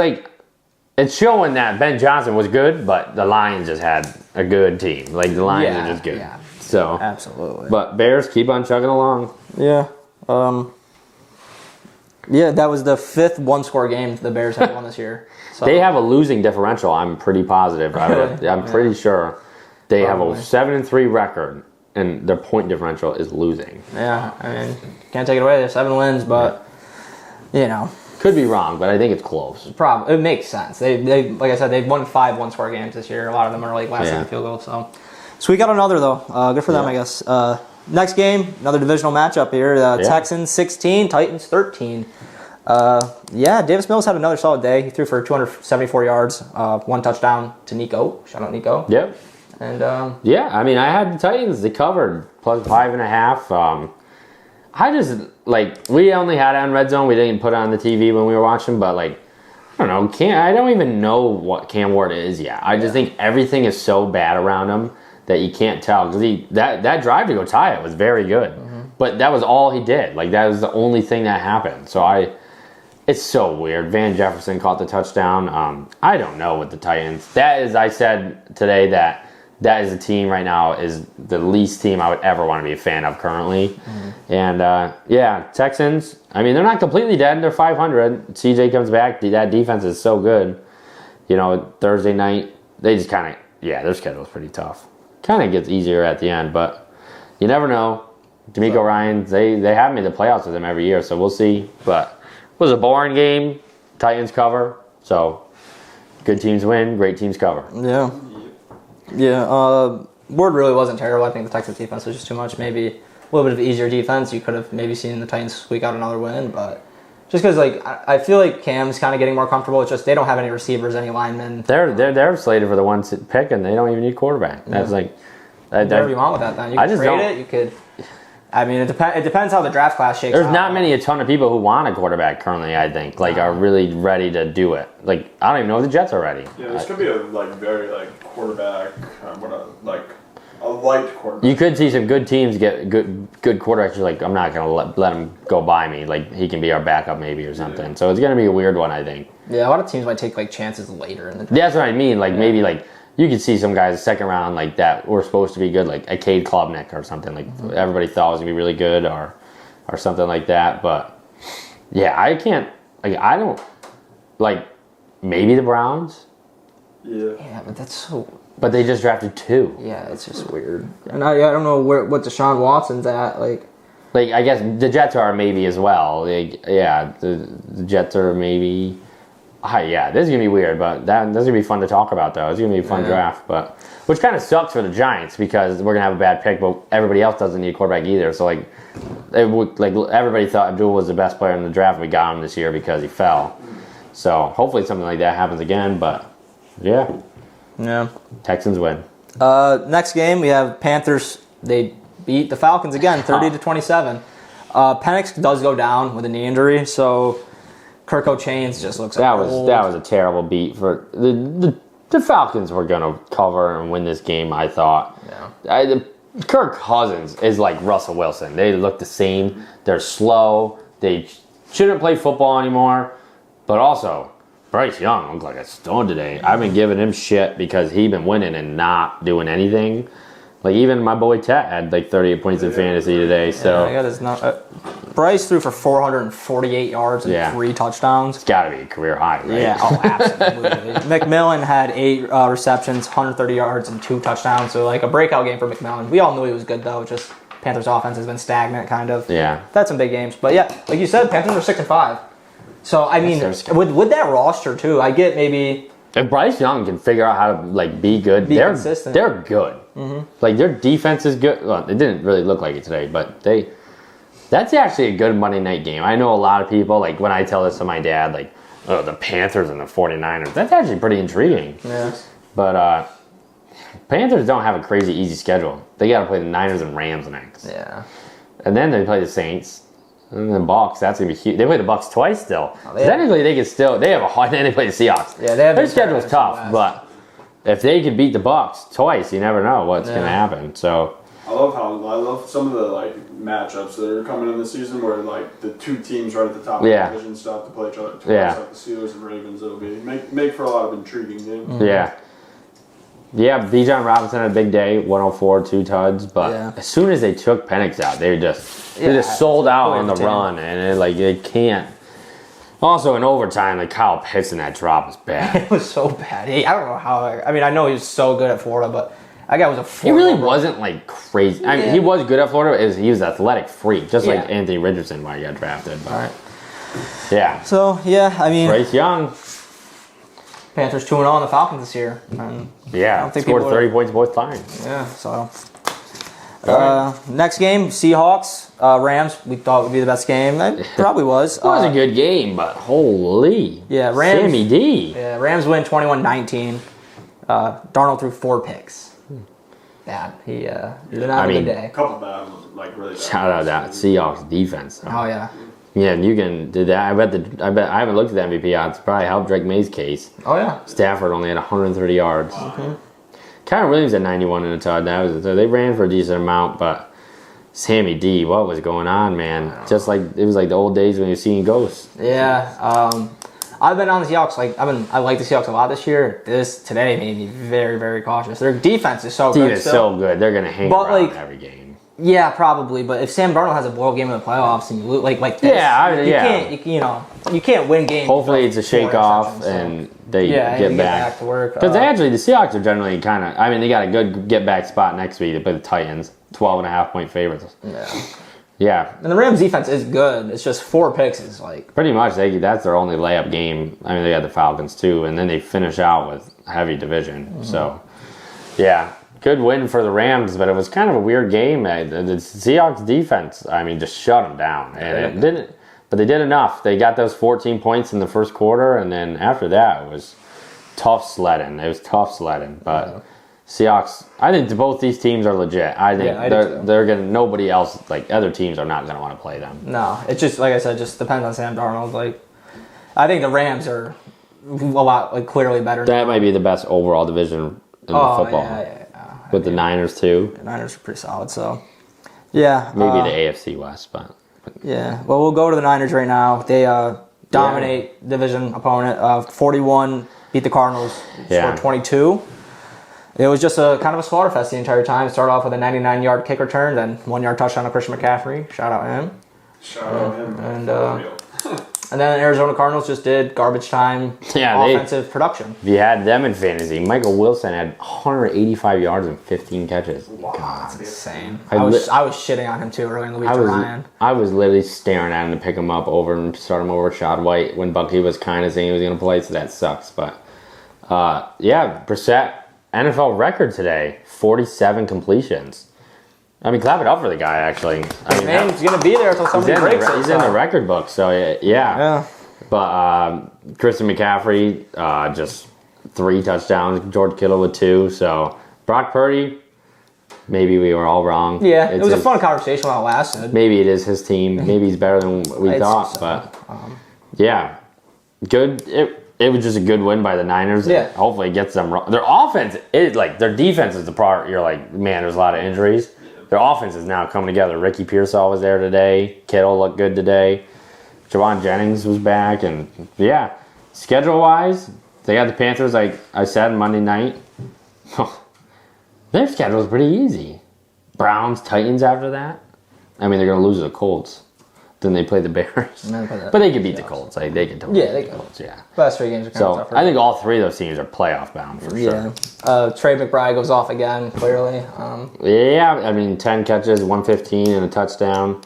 it's showing that Ben Johnson was good, but the Lions just had a good team. Like, the Lions are just good. Yeah. So Absolutely. But Bears keep on chugging along. Yeah. Yeah, that was the 5th one-score game the Bears have won this year. So. They have a losing differential, I'm pretty positive. I'm pretty sure they have a 7-3 record, and their point differential is losing. Yeah, I mean, can't take it away. They're 7 wins, but, you know. Could be wrong, but I think it's close. It makes sense. They like I said, they've won 5 one-score games this year. A lot of them are like last-second field goals. So we got another, though. Good for them, I guess. Next game, another divisional matchup here. Texans 16, Titans 13. Davis Mills had another solid day. He threw for 274 yards, 1 touchdown to Nico. Shout out Nico. Yep. And I mean, I had the Titans. They covered plus 5.5. I just we only had it on Red Zone. We didn't put it on the TV when we were watching, but I don't know. I don't even know what Cam Ward is yet. I just think everything is so bad around him that you can't tell, because that drive to go tie it was very good, but that was all he did. That was the only thing that happened. So it's so weird. Van Jefferson caught the touchdown. I don't know with the Titans. That is, I said today that is a team right now is the least team I would ever want to be a fan of currently. And Texans. I mean, they're not completely dead. They're 500. CJ comes back. That defense is so good. Thursday night they just kind of their schedule is pretty tough. Kind of gets easier at the end, but you never know. D'Amico Ryans, they have made the playoffs with them every year, so we'll see. But it was a boring game. Titans cover, so good teams win, great teams cover. Yeah. Ward really wasn't terrible. I think the Texans defense was just too much. Maybe a little bit of easier defense. You could have maybe seen the Titans squeak out another win, but just because I feel like Cam's kind of getting more comfortable. It's just they don't have any receivers, any linemen. They're slated for the 1 pick, and they don't even need quarterback. That's whatever you want with that. Then you can trade it. You could. I mean, it depends how the draft class shakes out. There's not a ton of people who want a quarterback currently, I think, are really ready to do it. I don't even know if the Jets are ready. Yeah, this could be a very quarterback, a light quarterback. You could see some good teams get good quarterbacks. You're I'm not going to let him go by me. He can be our backup maybe or something. Yeah. So it's going to be a weird one, I think. Yeah, a lot of teams might take chances later in the draft. That's what I mean. Maybe you could see some guys second round that were supposed to be good, like a Cade Klubnik or something. Everybody thought was going to be really good or something like that. But yeah, I can't. I don't maybe the Browns. Yeah. Yeah, but that's so. But they just drafted 2. Yeah, it's just weird. And I don't know what Deshaun Watson's at. I guess the Jets are maybe as well. The Jets are maybe. This is going to be weird, but that's going to be fun to talk about, though. It's going to be a fun draft, which kind of sucks for the Giants because we're going to have a bad pick, but everybody else doesn't need a quarterback either. So, everybody thought Abdul was the best player in the draft, and we got him this year because he fell. So, hopefully something like that happens again, but, yeah. Texans win. Next game, we have Panthers. They beat the Falcons again, 30-27. Penix does go down with a knee injury, so Kirko Chains just looks old. That was a terrible beat for the Falcons were going to cover and win this game, I thought. Yeah. Kirk Cousins is like Russell Wilson. They look the same. They're slow. They shouldn't play football anymore. But also, Bryce Young looked like a stone today. I've been giving him shit because he's been winning and not doing anything. Even my boy Tet had 38 points in fantasy today. So Bryce threw for 448 yards and 3 touchdowns. It's got to be a career high, right? Yeah, absolutely. McMillan had 8 receptions, 130 yards, and 2 touchdowns. So a breakout game for McMillan. We all knew he was good though. Just Panthers' offense has been stagnant, kind of. Yeah. That's some big games, but like you said, Panthers are 6-5. So I mean, with that roster too, I get maybe. If Bryce Young can figure out how to be good, they're consistent. They're good. Mm-hmm. Their defense is good. Well, it didn't really look like it today, but that's actually a good Monday night game. I know a lot of people when I tell this to my dad, the Panthers and the 49ers. That's actually pretty intriguing. Yeah. But Panthers don't have a crazy easy schedule. They got to play the Niners and Rams next. Yeah. And then they play the Saints. And then Bucks, that's gonna be huge. They play the Bucks twice still. Technically, they can still. They have a hard. Then they play the Seahawks. Yeah, they have their schedule's tough, but if they could beat the Bucks twice, you never know what's gonna happen. So I love some of the like matchups that are coming in this season where like the two teams right at the top of the division still have to play each other twice, like the Steelers and Ravens. It'll be make for a lot of intriguing games. Mm-hmm. Yeah, Bijan Robinson had a big day, 104, 2 tuds, but as soon as they took Penix out, they just sold out on the run, and they can't. Also, in overtime, like Kyle Pitts in that drop was bad. It was so bad. I don't know how. I know he was so good at Florida, but that guy was a freak. He really wasn't like crazy. I mean, he was good at Florida. He was an athletic freak, just like Anthony Richardson when he got drafted. But, yeah. So, I mean. Bryce Young. Panthers 2-0 on the Falcons this year. And I don't think scored 30 points both times. Yeah, so. Next game, Seahawks, Rams. We thought would be the best game. It probably was. It was a good game, but holy. Yeah, Rams. Sammy D. Yeah, Rams win 21-19. Darnold threw 4 picks. Bad. He did not have a good day. A couple bad, like really bad. Shout out that Seahawks defense. Though. Oh yeah. Yeah, and you can do that. I bet I haven't looked at the MVP odds. Probably helped Drake May's case. Oh yeah. Stafford only had 130 yards. Mm-hmm. Kyron Williams had 91 in a touchdown. So they ran for a decent amount, but Sammy D, what was going on, man? Just like it was like the old days when you're seeing ghosts. Yeah. I've been on the Seahawks. I like the Seahawks a lot this year. Today made me very, very cautious. Their defense is so good. So good. They're gonna hang around every game. Yeah, probably. But if Sam Darnold has a blow game in the playoffs and you lose like this, you can't win games. Hopefully, it's a shake off and they get back to work. Because the Seahawks are generally kind of. I mean, they got a good get back spot next week. They play the Titans, 12.5-point favorites. Yeah. And the Rams defense is good. It's just 4 picks is like pretty much that's their only layup game. I mean, they got the Falcons too, and then they finish out with heavy division. Mm-hmm. So, yeah. Good win for the Rams, but it was kind of a weird game. The Seahawks defense, I mean, just shut them down, and it didn't. But they did enough. They got those 14 points in the first quarter, and then after that, it was tough sledding. But Seahawks, I think both these teams are legit. I think they're gonna. Nobody else, like other teams, are not gonna want to play them. No, it just like I said, just depends on Sam Darnold. Like, I think the Rams are a lot clearly better. That might be the best overall division in the football. Yeah. With the Niners too. The Niners are pretty solid, so yeah. Maybe the AFC West, but yeah. Well, we'll go to the Niners right now. They dominate division opponent. 41 beat the Cardinals. Scored 22. It was just a kind of a slaughter fest the entire time. It started off with a 99-yard kick return, then 1-yard touchdown to Christian McCaffrey. Shout out him. And then the Arizona Cardinals just did garbage time offensive production. If you had them in fantasy, Michael Wilson had 185 yards and 15 catches. Wow, that's insane. I was shitting on him too early in the week to Ryan. I was literally staring at him to pick him up and start him over Shad White when Bucky was kind of saying he was going to play, so that sucks. But, Brissett, NFL record today, 47 completions. I mean, clap it up for the guy, actually. He's going to be there until somebody breaks it. He's in the record book, so yeah. But Christian McCaffrey, just 3 touchdowns. George Kittle with 2. So Brock Purdy, maybe we were all wrong. Yeah, it was a fun conversation while it lasted. Maybe it is his team. Maybe he's better than we thought. But good. It was just a good win by the Niners. Yeah. Hopefully it gets them. Their offense is their defense is the part you're like, man, there's a lot of injuries. Their offense is now coming together. Ricky Pearsall was there today. Kittle looked good today. Javon Jennings was back. And, schedule-wise, they got the Panthers, like I said, Monday night. Their schedule is pretty easy. Browns, Titans after that. I mean, they're going to lose to the Colts. Then they play the Bears. But they could beat the Colts. Like, they can totally beat the Colts, Last 3 games are kind of tougher. I think all 3 of those teams are playoff bound for sure. Trey McBride goes off again, clearly. 10 catches, 115 and a touchdown.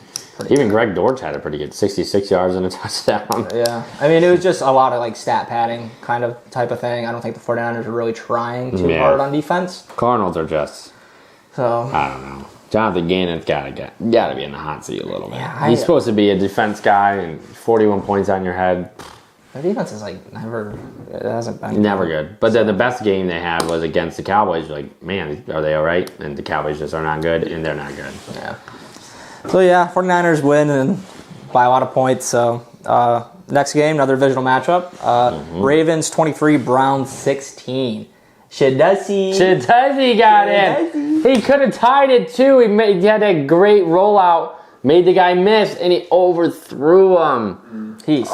Even Greg Dortch had a pretty good 66 yards and a touchdown. Yeah. I mean, it was just a lot of stat padding kind of type of thing. I don't think the 49ers are really trying too hard on defense. Cardinals are just, I don't know. Jonathan Gannon's got to be in the hot seat a little bit. Yeah, he's supposed to be a defense guy, and 41 points on your head. Their defense is never. It hasn't been never good. But then the best game they had was against the Cowboys. You're like, man, are they all right? And the Cowboys just are not good, and they're not good. Yeah. So 49ers win and by a lot of points. So next game, another divisional matchup. Ravens 23, Browns 16. Shadesi got in. He could have tied it too. He had that great rollout, made the guy miss, and he overthrew him. He's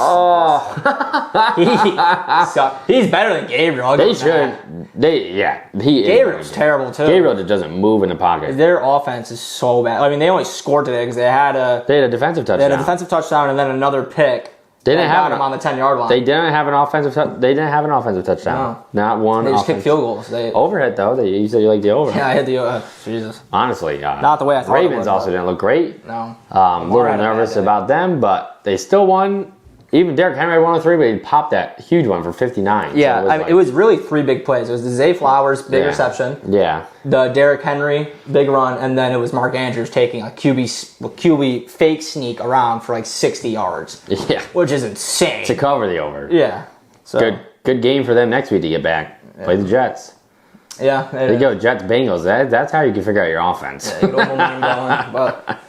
better than Gabriel. They should. Gabriel's terrible too. Gabriel just doesn't move in the pocket. Their offense is so bad. I mean, they only scored today because they had a defensive touchdown. They had a defensive touchdown and then another pick. They didn't have him on the 10-yard line. They didn't have an offensive. They didn't have an offensive touchdown. No. Not one. They just kicked field goals. Overhead though. You said you like the overhead. Yeah, I hit the Jesus. Honestly, not the way I thought. Ravens also didn't look great. No. A little nervous about them, but they still won. Even Derrick Henry had 103, but he popped that huge one for 59. Yeah, So it was really 3 big plays. It was the Zay Flowers big reception. Yeah. The Derrick Henry big run, and then it was Mark Andrews taking a QB fake sneak around for like 60 yards. Yeah. Which is insane. To cover the over. Yeah. So Good game for them next week to get back. Yeah. Play the Jets. Yeah. There you go, Jets Bengals. That's how you can figure out your offense. Yeah, you don't momentum going, but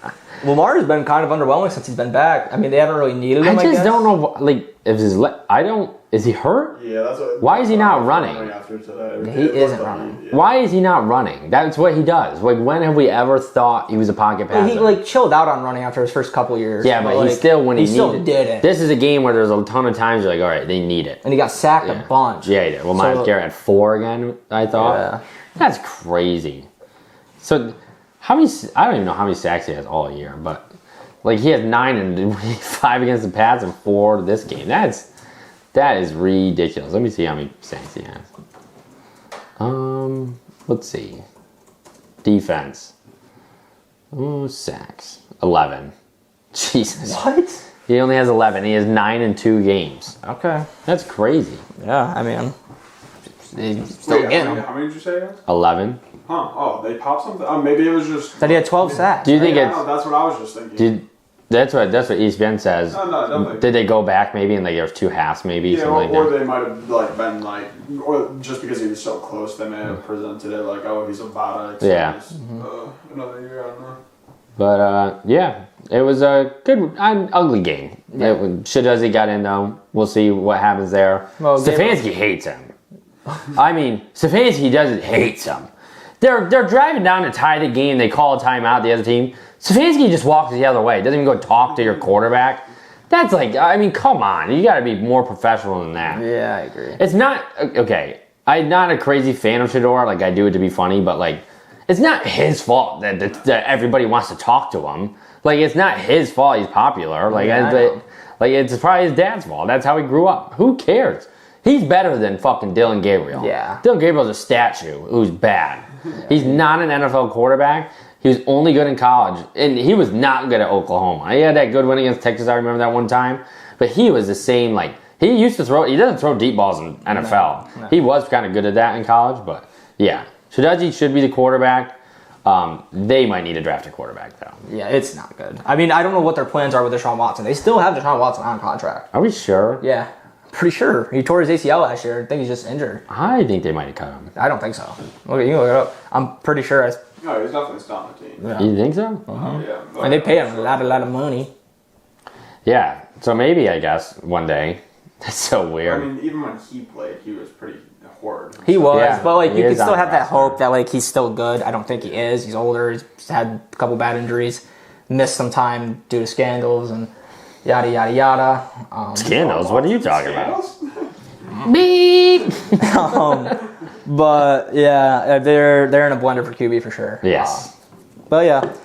Lamar has been kind of underwhelming since he's been back. I mean, they haven't really needed him. I just don't know, is he hurt? Yeah, that's what. Why is he not running? After today. He isn't running. Yeah. Why is he not running? That's what he does. Like, when have we ever thought he was a pocket passer? He chilled out on running after his first couple years. Yeah, but he still did it. This is a game where there's a ton of times you're like, all right, they need it. And he got sacked a bunch. Yeah, he did. Well, Myles Garrett had 4 again, I thought. Yeah. That's crazy. So, I don't even know how many sacks he has all year, but like he has 9 and 5 against the Pats and 4 this game. That is ridiculous. Let me see how many sacks he has. Let's see. Defense. Oh, sacks. 11. Jesus. What? He only has 11. He has 9 in 2 games. Okay. That's crazy. Yeah, I mean, still getting him. How many did you say? 11. Huh? Oh, they popped something. Oh, maybe it was just. That he had 12 sacks. Do you think that's what I was just thinking. That's what ESPN says. No, definitely. Did they go back maybe and there was 2 halves maybe? Yeah, something or like that? they might have been or just because he was so close, they may have presented it like, oh, he's a bada. Yeah. Another year, I don't know. But yeah, it was a good, ugly game. Yeah. Shaduzzi got in though. We'll see what happens there. Well, Stefanski hates him. I mean, Stefanski doesn't hate him. They're driving down to tie the game. They call a timeout, the other team. Stefanski just walks the other way. Doesn't even go talk to your quarterback. That's like, I mean, come on. You got to be more professional than that. Yeah, I agree. It's not, okay, I'm not a crazy fan of Shador. Like, I do it to be funny, but like, it's not his fault that everybody wants to talk to him. Like, it's not his fault he's popular. Like, it's probably his dad's fault. That's how he grew up. Who cares? He's better than fucking Dylan Gabriel. Yeah. Dylan Gabriel's a statue who's bad. Yeah. He's not an NFL quarterback. He was only good in college, and he was not good at Oklahoma. He had that good win against Texas, I remember that one time. But he was the same, like, he used to throw, he doesn't throw deep balls in NFL. No. He was kind of good at that in college, but yeah. Shaduzzi should be the quarterback. They might need to draft a quarterback, though. Yeah, it's not good. I mean, I don't know what their plans are with Deshaun Watson. They still have Deshaun Watson on contract. Are we sure? Yeah. Pretty sure. He tore his ACL last year. I think he's just injured. I think they might have cut him. I don't think so. You can look it up. I'm pretty sure. No, he's definitely still on the team. Yeah. You think so? Yeah. And they pay him a lot of money. Yeah. So maybe, I guess, one day. That's so weird. I mean, even when he played, he was pretty horrid. He was, but like you can still have that hope that like he's still good. I don't think he is. He's older. He's had a couple bad injuries. Missed some time due to scandals and yada yada yada. Scandals? What are you talking about? Beep. But yeah, they're in a blender for QB for sure. Yes. But yeah,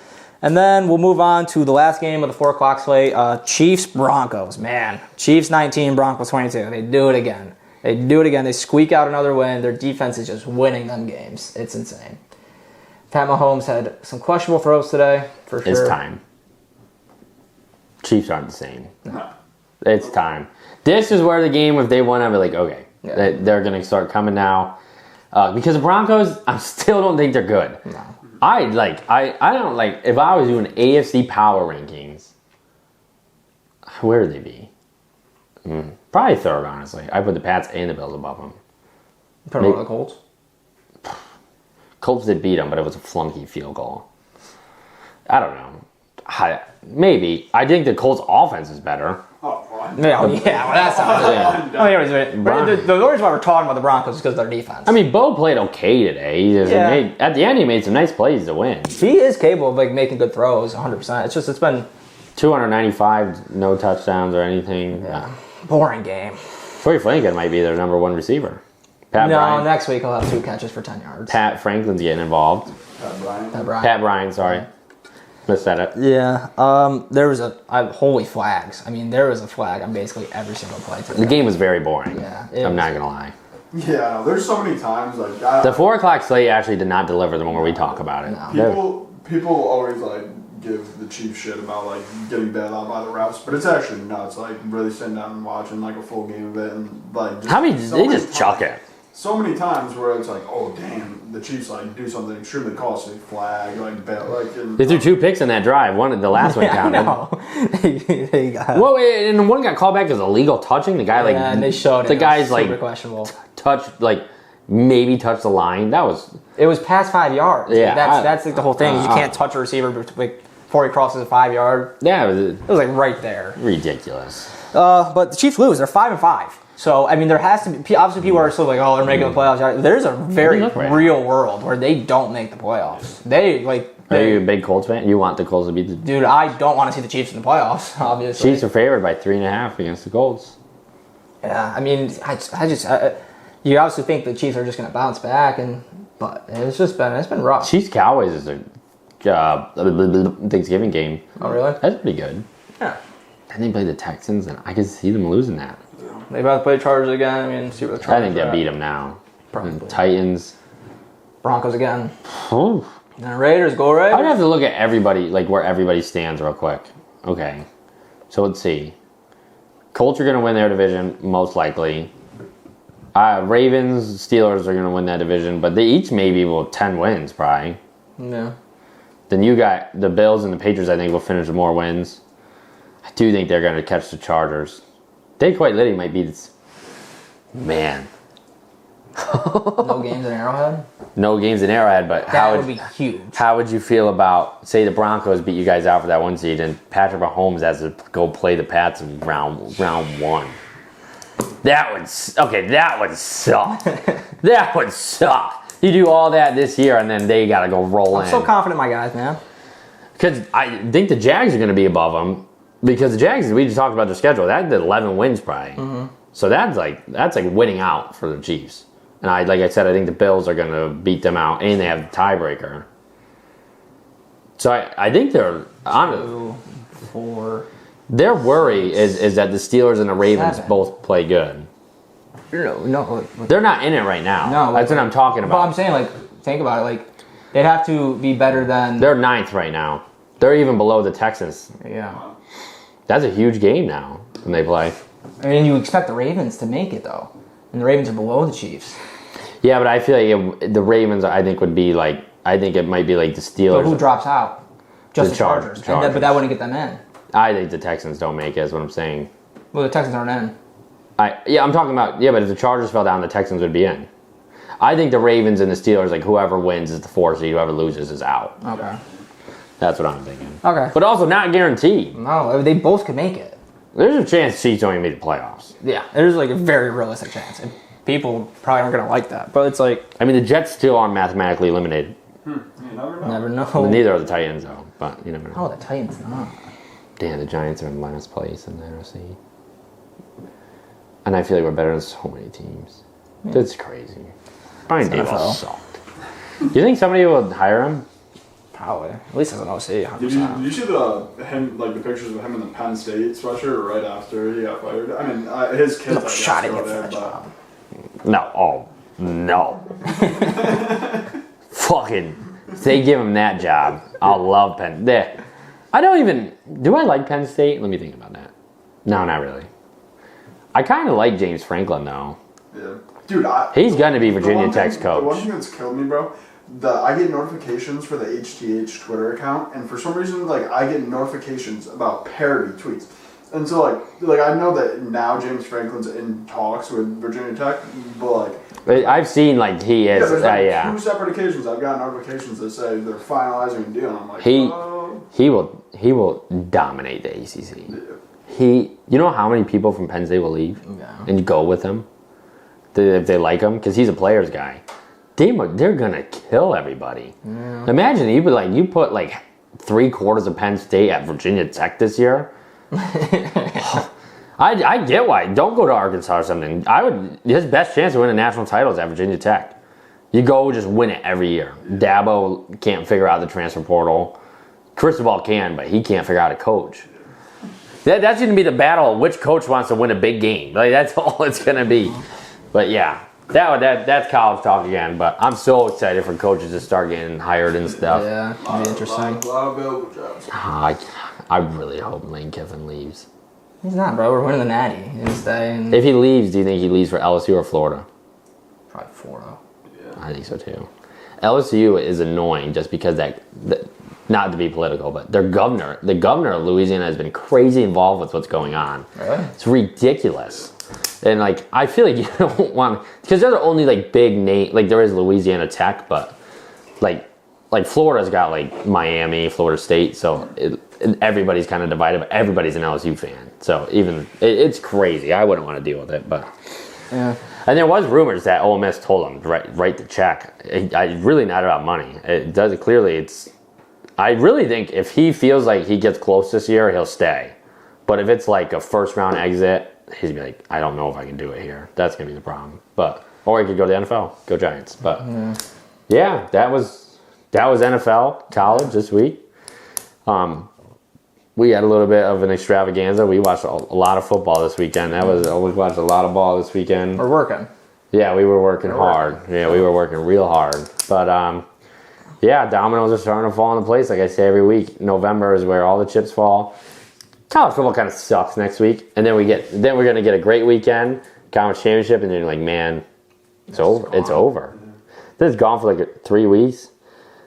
and then we'll move on to the last game of the 4 o'clock slate. Chiefs Broncos. Man, Chiefs 19, Broncos 22. They do it again. They squeak out another win. Their defense is just winning them games. It's insane. Pat Mahomes had some questionable throws today for sure. It's time. Chiefs aren't the same. No. It's time. This is where the game, if they won, I'd be like, okay, they're going to start coming now. Because the Broncos, I still don't think they're good. No. I don't like, if I was doing AFC power rankings, where would they be? Probably third, honestly. I put the Pats and the Bills above them. Put them over the Colts? Colts did beat them, but it was a flunky field goal. I don't know. Maybe. I think the Colts' offense is better. Oh, well, line. Yeah, well, that's not it. Oh, anyways, the reason why we're talking about the Broncos is because of their defense. I mean, Bo played okay today. At the end, he made some nice plays to win. He is capable of like making good throws, 100%. It's been 295, no touchdowns or anything. Yeah, boring game. Troy Franklin might be their number one receiver. Next week he'll have 2 catches for 10 yards. Pat Franklin's getting involved. Pat Bryant, sorry. Missed that. Yeah. There was holy flags. I mean, there was a flag on basically every single play today. The game was very boring. Yeah. I'm not going to lie. Yeah, there's so many times like the 4 o'clock slate actually did not deliver the more we talk about it. No. People always like give the Chiefs shit about like getting bailed out by the refs, but it's actually nuts. Like really sitting down and watching like a full game of it and like they just chuck it. So many times where it's like, oh damn, the Chiefs like do something extremely costly, flag, like bail, like. And, they threw 2 picks in that drive. The last one counted. They got. Well, and one got called back as illegal touching. The guy and they showed the guy's super questionable. Maybe touched the line. It was past 5 yards. Yeah, that's like the whole thing. You can't touch a receiver before he crosses a 5 yard. Yeah, it was like right there. Ridiculous. But the Chiefs lose. They're 5-5. So I mean, there has to be. Obviously, people are still like, "Oh, they're making the playoffs." There's a very real world where they don't make the playoffs. Are you a big Colts fan? You want the Colts to beat the... Dude, I don't want to see the Chiefs in the playoffs. Obviously, Chiefs are favored by 3.5 against the Colts. Yeah, I mean, you obviously think the Chiefs are just going to bounce back, but it's been rough. Chiefs Cowboys is a Thanksgiving game. Oh really? That's pretty good. Yeah. And they play the Texans, and I can see them losing that. They about to play Chargers again. I mean, see what the Chargers I think they'll beat them now. Probably. Titans. Broncos again. Ooh. And Raiders, go Raiders. I'd have to look at everybody, like where everybody stands real quick. Okay. So let's see. Colts are going to win their division, most likely. Ravens, Steelers are going to win that division, but they each maybe will 10 wins, probably. Yeah. Then you got the Bills and the Patriots, I think, will finish with more wins. I do think they're going to catch the Chargers. Dave White-Liddy might be this. Man. No games in Arrowhead? No games in Arrowhead, but that would be huge. How would you feel about, say, the Broncos beat you guys out for that 1 seed, and Patrick Mahomes has to go play the Pats in round 1? That would suck. That would suck. You do all that this year, and then they got to go roll in. I'm so confident in my guys, man. Because I think the Jags are going to be above them. Because the Jags, we just talked about their schedule. That did 11 wins probably. Mm-hmm. So that's like winning out for the Chiefs. And like I said, I think the Bills are going to beat them out, and they have the tiebreaker. So I think they're on 2, 4. Their worry is that the Steelers and the Ravens both play good. No, they're not in it right now. No, that's what I'm talking about. But I'm saying, think about it. They'd have to be better than. They're 9th right now. They're even below the Texans. Yeah. That's a huge game now when they play. I mean, you expect the Ravens to make it, though. And the Ravens are below the Chiefs. Yeah, but I feel like the Ravens, I think, would be like... I think it might be like the Steelers. So who drops out? Just the Chargers. But that wouldn't get them in. I think the Texans don't make it, is what I'm saying. Well, the Texans aren't in. I'm talking about... Yeah, but if the Chargers fell down, the Texans would be in. I think the Ravens and the Steelers, whoever wins is the 4 seed. Whoever loses is out. Okay. That's what I'm thinking. Okay. But also not guaranteed. No, they both could make it. There's a chance Chiefs don't even make the playoffs. Yeah, there's a very realistic chance. And people probably aren't going to like that. But it's I mean, the Jets still aren't mathematically eliminated. You never know. Never know. Well, neither are the Titans, though. But you never know. Oh, the Titans not. Damn, the Giants are in last place in the NFC. And I feel like we're better than so many teams. Yeah. That's crazy. Brian Daboll sucked. Do you think somebody will hire him? Probably. At least as an OC. Did you see the pictures of him in the Penn State sweatshirt right after he got fired? I mean, his kids. No shot at you for that job. No. Oh, no. Fucking. If they give him that job, I'll love Penn. There. I don't even. Do I like Penn State? Let me think about that. No, not really. I kind of like James Franklin though. Yeah, dude. He's gonna be Virginia Tech's coach. The one thing that's killed me, bro. I get notifications for the HTH Twitter account, and for some reason, I get notifications about parody tweets. And so, I know that now James Franklin's in talks with Virginia Tech, but I've seen he is. Yeah, there's 2 separate occasions I've got notifications that say they're finalizing a deal. And I'm like, he will dominate the ACC. you know how many people from Penn State will leave and go with him if they like him because he's a player's guy. They're gonna kill everybody. Yeah. Imagine you put like 3/4 of Penn State at Virginia Tech this year. I get why. Don't go to Arkansas or something. His best chance to win a national title is at Virginia Tech. You go just win it every year. Dabo can't figure out the transfer portal. Cristobal can, but he can't figure out how to coach. That's going to be the battle of which coach wants to win a big game. Like that's all it's going to be. But yeah, that's college talk again. But I'm so excited for coaches to start getting hired and stuff. Yeah, it'll be interesting. A lot of available jobs. I really hope Lane Kiffin leaves. He's not, bro. We're winning the Natty. He's staying. If he leaves, do you think he leaves for LSU or Florida? Probably Florida. Yeah. I think so too. LSU is annoying just because not to be political, but the governor of Louisiana has been crazy involved with what's going on. Really? It's ridiculous. And like I feel like you don't want because they're the only like big name like there is Louisiana Tech, but like Florida's got like Miami, Florida State, so everybody's kind of divided, but everybody's an LSU fan. So even it's crazy. I wouldn't want to deal with it, but yeah. And there was rumors that Ole Miss told him to write the check. It's really not about money. It does clearly. I really think if he feels like he gets close this year, he'll stay. But if it's like a first round exit, he's gonna be like, I don't know if I can do it here. That's gonna be the problem. Or he could go to the NFL, go Giants. But yeah, that was NFL college this week. We had a little bit of an extravaganza. We watched a lot of football this weekend. We watched a lot of ball this weekend. We're working. Yeah, we were working hard. Yeah, we were working real hard. But yeah, dominoes are starting to fall into place. Like I say every week, November is where all the chips fall. College football kind of sucks next week, and then we're gonna get a great weekend, conference championship, and then you're like, man, it's over. It's over. This is gone for like 3 weeks.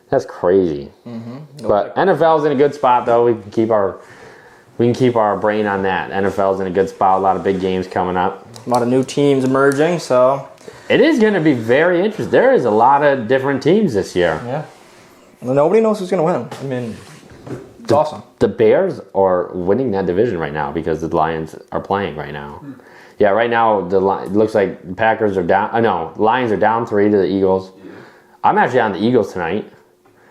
That's crazy. Mm-hmm. But NFL's in a good spot though. We can keep our brain on that. NFL's in a good spot. A lot of big games coming up. A lot of new teams emerging. So it is going to be very interesting. There is a lot of different teams this year. Yeah. Well, nobody knows who's going to win. I mean, it's awesome. The Bears are winning that division right now because the Lions are playing right now. Yeah, right now it looks like the Packers are down. No, Lions are down 3 to the Eagles. I'm actually on the Eagles tonight.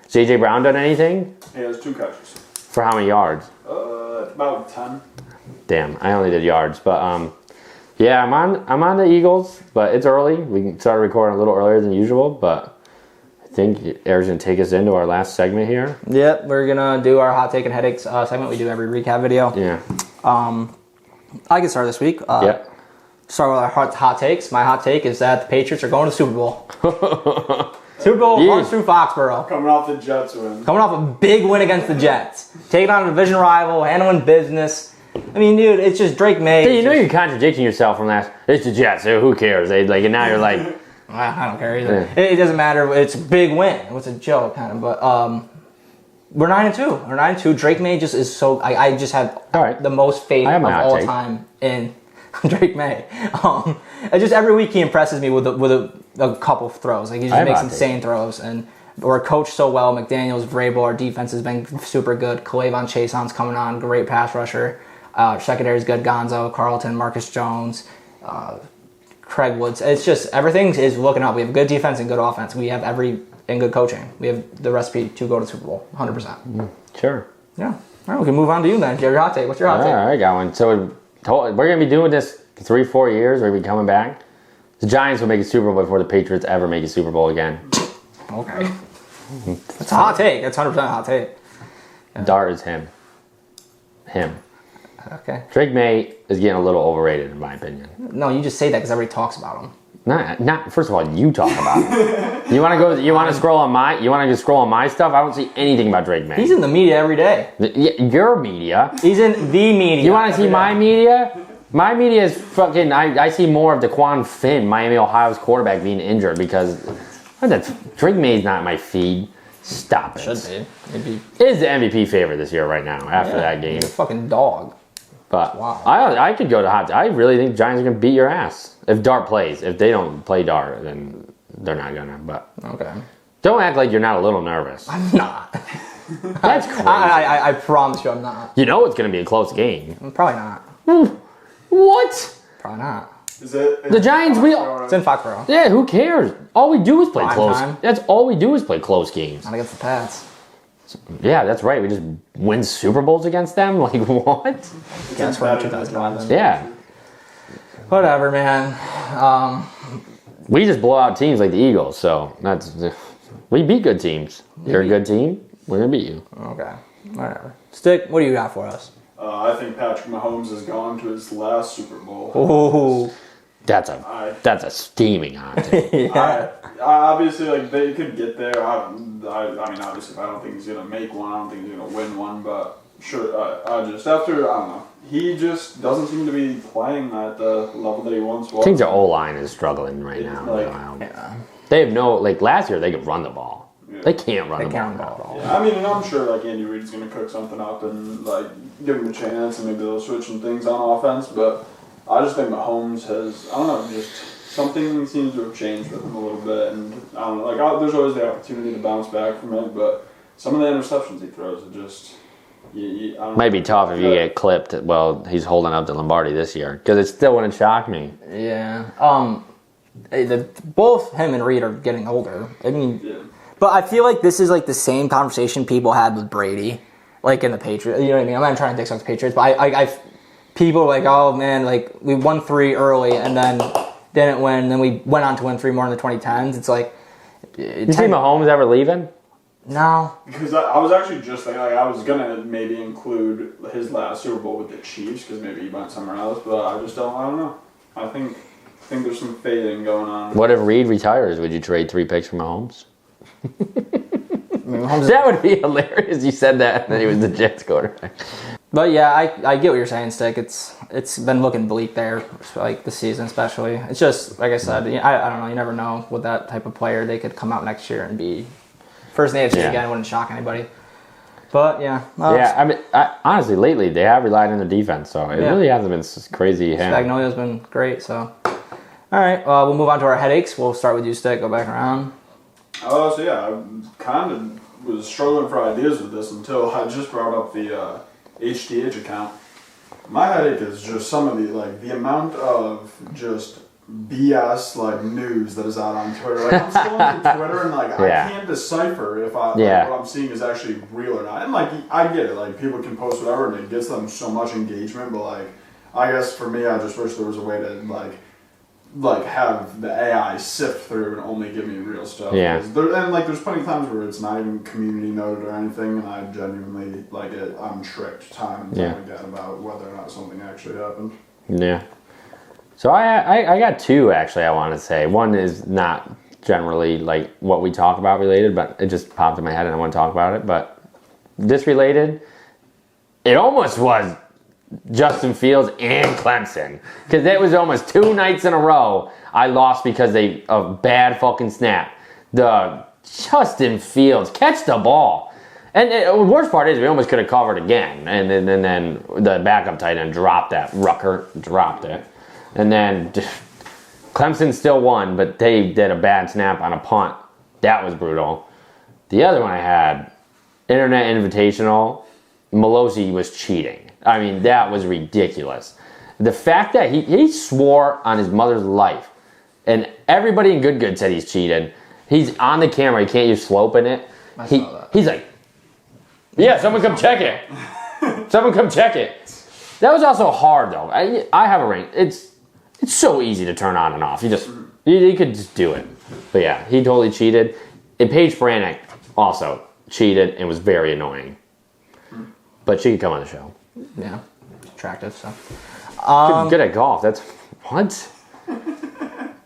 J.J. Brown done anything? He has 2 catches. For how many yards? About 10. Damn, I only did yards, but yeah, I'm on the Eagles, but it's early. We started recording a little earlier than usual, but I think Eric's gonna take us into our last segment here. Yep, we're gonna do our hot take and headaches segment. We do every recap video. Yeah. I can start this week. Yep. Start with our hot takes. My hot take is that the Patriots are going to the Super Bowl. Super Bowl runs through Foxborough. Coming off the Jets win. Coming off a big win against the Jets. Taking on a division rival, handling business. I mean, dude, it's just Drake May. Hey, you know you're contradicting yourself from last. It's the Jets. So who cares? And now you're like, I don't care either. Yeah. It doesn't matter. It's a big win. It was a joke, kind of. But we're 9-2. We're 9-2. Drake May just is so. I just have the most faith of all time in Drake May. Just every week he impresses me with a couple of throws. Like he just makes insane throws, and we're coached so well. McDaniels, Vrabel, our defense has been super good. K'Lavon Chaison's coming on, great pass rusher. Secondary's good. Gonzo, Carlton, Marcus Jones, Craig Woods. It's just everything is looking up. We have good defense and good offense. We have and good coaching. We have the recipe to go to the Super Bowl, 100%. Sure. Yeah. All right, we can move on to you then. Your hot take. What's your hot take? All right, I got one. So we're going to be doing this 3-4 years. We're going to be coming back. The Giants will make a Super Bowl before the Patriots ever make a Super Bowl again. Okay. That's a hot take. That's 100% a hot take. Yeah. Dart is him. Okay. Drake May is getting a little overrated, in my opinion. No, you just say that because everybody talks about him. Not. First of all, you talk about him. You want to go? You want to scroll on my? You want to scroll on my stuff? I don't see anything about Drake May. He's in the media every day. Your media. He's in the media. You want to see my media? My media is fucking. I see more of DeQuan Finn, Miami, Ohio's quarterback, being injured because Drake May's not in my feed. Stop it. Should be. Is the MVP favorite this year right now after that game? He's a fucking dog. But wow. I could go to hot. I really think Giants are gonna beat your ass if Dart plays. If they don't play Dart, then they're not gonna. But okay. Don't act like you're not a little nervous. I'm not. That's crazy. I promise you I'm not. You know it's going to be a close game. Probably not. What? Probably not. Is it? The Giants, It's in Foxborough. Yeah, who cares? All we do is play Prime close. time. That's all we do is play close games. Not against the Pats. Yeah, that's right. We just win Super Bowls against them? Like, what? Against from 2011. Yeah. Whatever, man. We just blow out teams like the Eagles, so we beat good teams. You're a good team, we're going to beat you. Okay. Whatever. Stick, what do you got for us? I think Patrick Mahomes has gone to his last Super Bowl. Oh. That's a steaming hot take. Yeah. I obviously, like, they could get there. I mean, obviously, I don't think he's going to make one. I don't think he's going to win one. But sure, I don't know. He just doesn't seem to be playing at the level that he once was. I think their O-line is struggling right now. Yeah. They have last year they could run the ball. Yeah. They can't run the ball at now. all. Yeah, I mean, and I'm sure, like, Andy Reid's going to cook something up and, like, give him a chance, and maybe they'll switch some things on offense. But I just think Mahomes has, I don't know, just something seems to have changed with him a little bit. And I don't know, like, there's always the opportunity to bounce back from it, but some of the interceptions he throws are just, I don't Might be tough if you get clipped. Well, he's holding up to Lombardi this year because it still wouldn't shock me. Yeah. Both him and Reed are getting older. I mean, Yeah. but I feel like this is like the same conversation people had with Brady, like in the Patriots. You know what I mean? I'm not trying to diss on the Patriots, but I people are like, oh man, like we won 3 early and then didn't win. Then we went on to win 3 more in the 2010s. It's like, You see Mahomes ever leaving? no. Because I was actually just thinking, like, I was going to maybe include his last Super Bowl with the Chiefs, because maybe he went somewhere else, but I don't know. I think there's some fading going on. What if Reed retires? Would you trade 3 picks for Mahomes? I mean, Mahomes That would be hilarious. You said that, and then he was the Jets quarterback. But yeah, I get what you're saying, Stick. It's been looking bleak there, like this season especially. It's just like I said, I don't know. You never know with that type of player. They could come out next year and be first in the AFC again. Wouldn't shock anybody. But yeah, I mean, honestly, lately they have relied on the defense, so it really hasn't been crazy. Spagnolia's been great. So all right, we'll move on to our headaches. We'll start with you, Stick. Go back around. Oh, so yeah, I kind of was struggling for ideas with this until I just brought up the HTH account. My headache is just some of the amount of just BS news that is out on Twitter. Like, I'm scrolling through Twitter and I can't decipher if what I'm seeing is actually real or not. And I get it, people can post whatever and it gets them so much engagement, but I guess for me, I just wish there was a way to have the AI sift through and only give me real stuff. Yeah. There's plenty of times where it's not even community noted or anything, and I genuinely I'm tricked time and time again about whether or not something actually happened. Yeah. So I got 2 actually. I want to say one is not generally what we talk about related, but it just popped in my head and I want to talk about it. But this related, it almost was Justin Fields and Clemson, because it was almost 2 nights in a row I lost because of bad fucking snap. The Justin Fields catch the ball, and the worst part is we almost could have covered again, and then the backup tight end dropped that. Rucker dropped it, and then Clemson still won, but they did a bad snap on a punt. That was brutal. The other one I had, Internet Invitational, Malosi was cheating. I mean, that was ridiculous. The fact that he swore on his mother's life, and everybody in Good said he's cheated. He's on the camera. He can't use slope in it. He's like, yeah, someone come check it. Someone come check it. That was also hard, though. I have a ring. It's so easy to turn on and off. You could just do it. But yeah, he totally cheated. And Paige Brannick also cheated and was very annoying. But she could come on the show. Yeah, attractive. So good at golf. That's what?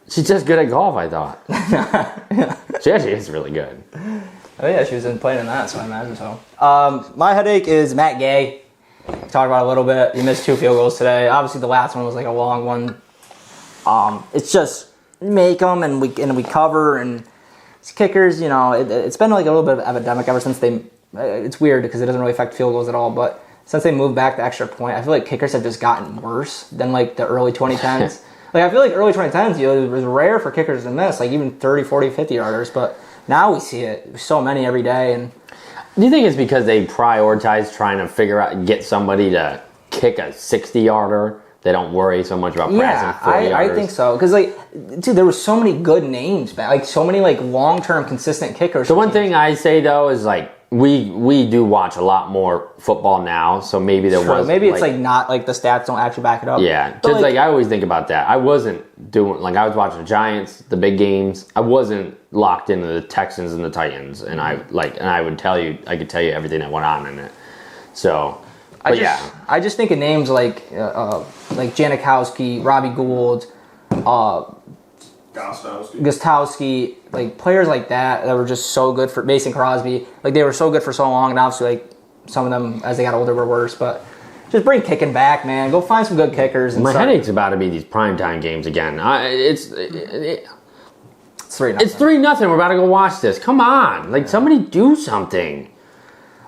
She's just good at golf, I thought. She actually is really good. Oh yeah, she was playing in that, so I imagine so. My headache is Matt Gay. Talked about it a little bit. He missed 2 field goals today. Obviously, the last one was a long one. It's just make them and we cover, and it's kickers. It's been a little bit of an epidemic ever since they. It's weird because it doesn't really affect field goals at all, but since they moved back the extra point, I feel like kickers have just gotten worse than the early 2010s. I feel like early 2010s, it was rare for kickers to miss, even 30, 40, 50 yarders, but now we see it so many every day. And Do you think it's because they prioritize trying to figure out, get somebody to kick a 60-yarder? They don't worry so much about pressing 40-yarders? I think so. Because, like, dude, there were so many good names, man. Like, so many, like, long-term consistent kickers. The one thing I say, though, is, like, we do watch a lot more football now, so maybe there was... Maybe it's, like, not, like, the stats don't actually back it up. Yeah, just, like, I always think about that. I wasn't doing... Like, I was watching the Giants, the big games. I wasn't locked into the Texans and the Titans, and I could tell you everything that went on in it. So... I just think of names like Janikowski, Robbie Gould, Gostowski, like players like that were just so good for Mason Crosby. Like they were so good for so long, and obviously like some of them as they got older were worse. But just bring kicking back, man. Go find some good kickers. And my headache's about to be these primetime games again. It's 3-0. It's 3-0. We're about to go watch this. Come on, like somebody do something.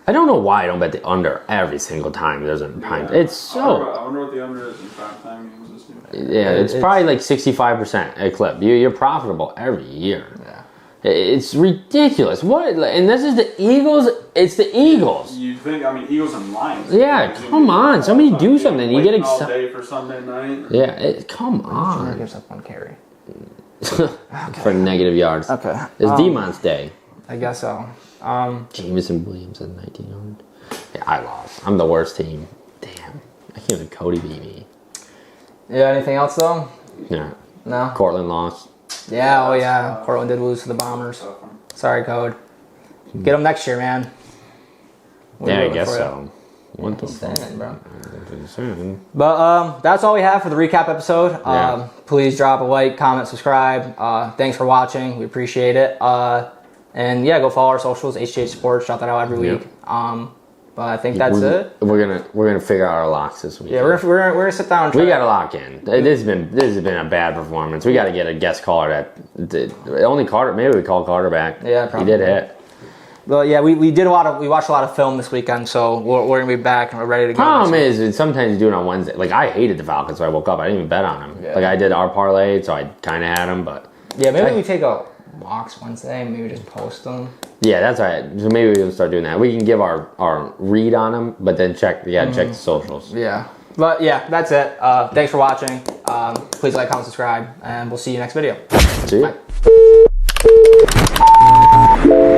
I don't know why I don't bet the under every single time there's a prime. It's so. I wonder what the under is in primetime games this year. Yeah, it's probably like 65% a clip. You're profitable every year. Yeah. It's ridiculous. What? And this is the Eagles. It's the Eagles. You think? I mean, Eagles and Lions. Yeah, come on. Somebody do something. You get excited all day for Sunday night. Yeah, come on. Gives up one carry for negative yards. Okay. It's Demon's day. I guess so. Jameson Williams at 19 yards. Yeah, I lost. I'm the worst team. Damn. I can't even Cody beat me. Yeah, anything else though? Yeah. No? Cortland lost. Yeah, Portland did lose to the Bombers. Sorry, Code. Get them next year, man. I guess so. What the fuck, bro? But that's all we have for the recap episode. Please drop a like, comment, subscribe. Thanks for watching. We appreciate it. And yeah, go follow our socials, HTH Sports. Shout that out every week. But I think that's it. We're gonna figure out our locks this week. Yeah, we're gonna sit down. And we got to lock in. This has been a bad performance. We got to get a guest caller only Carter. Maybe we call Carter back. Yeah, probably. He did hit. Well, yeah, we watched a lot of film this weekend, so we're gonna be back and we're ready to go. Problem is sometimes you do it on Wednesday. Like I hated the Falcons, so I woke up. I didn't even bet on them. Yeah. Like I did our parlay, so I kind of had them, but yeah, maybe we take a walks Wednesday and maybe just post them. Yeah, that's all right. So maybe we'll start doing that. We can give our read on them, but then check the socials. Yeah. But yeah, that's it. Thanks for watching. Please like, comment, subscribe, and we'll see you next video. See you. Bye.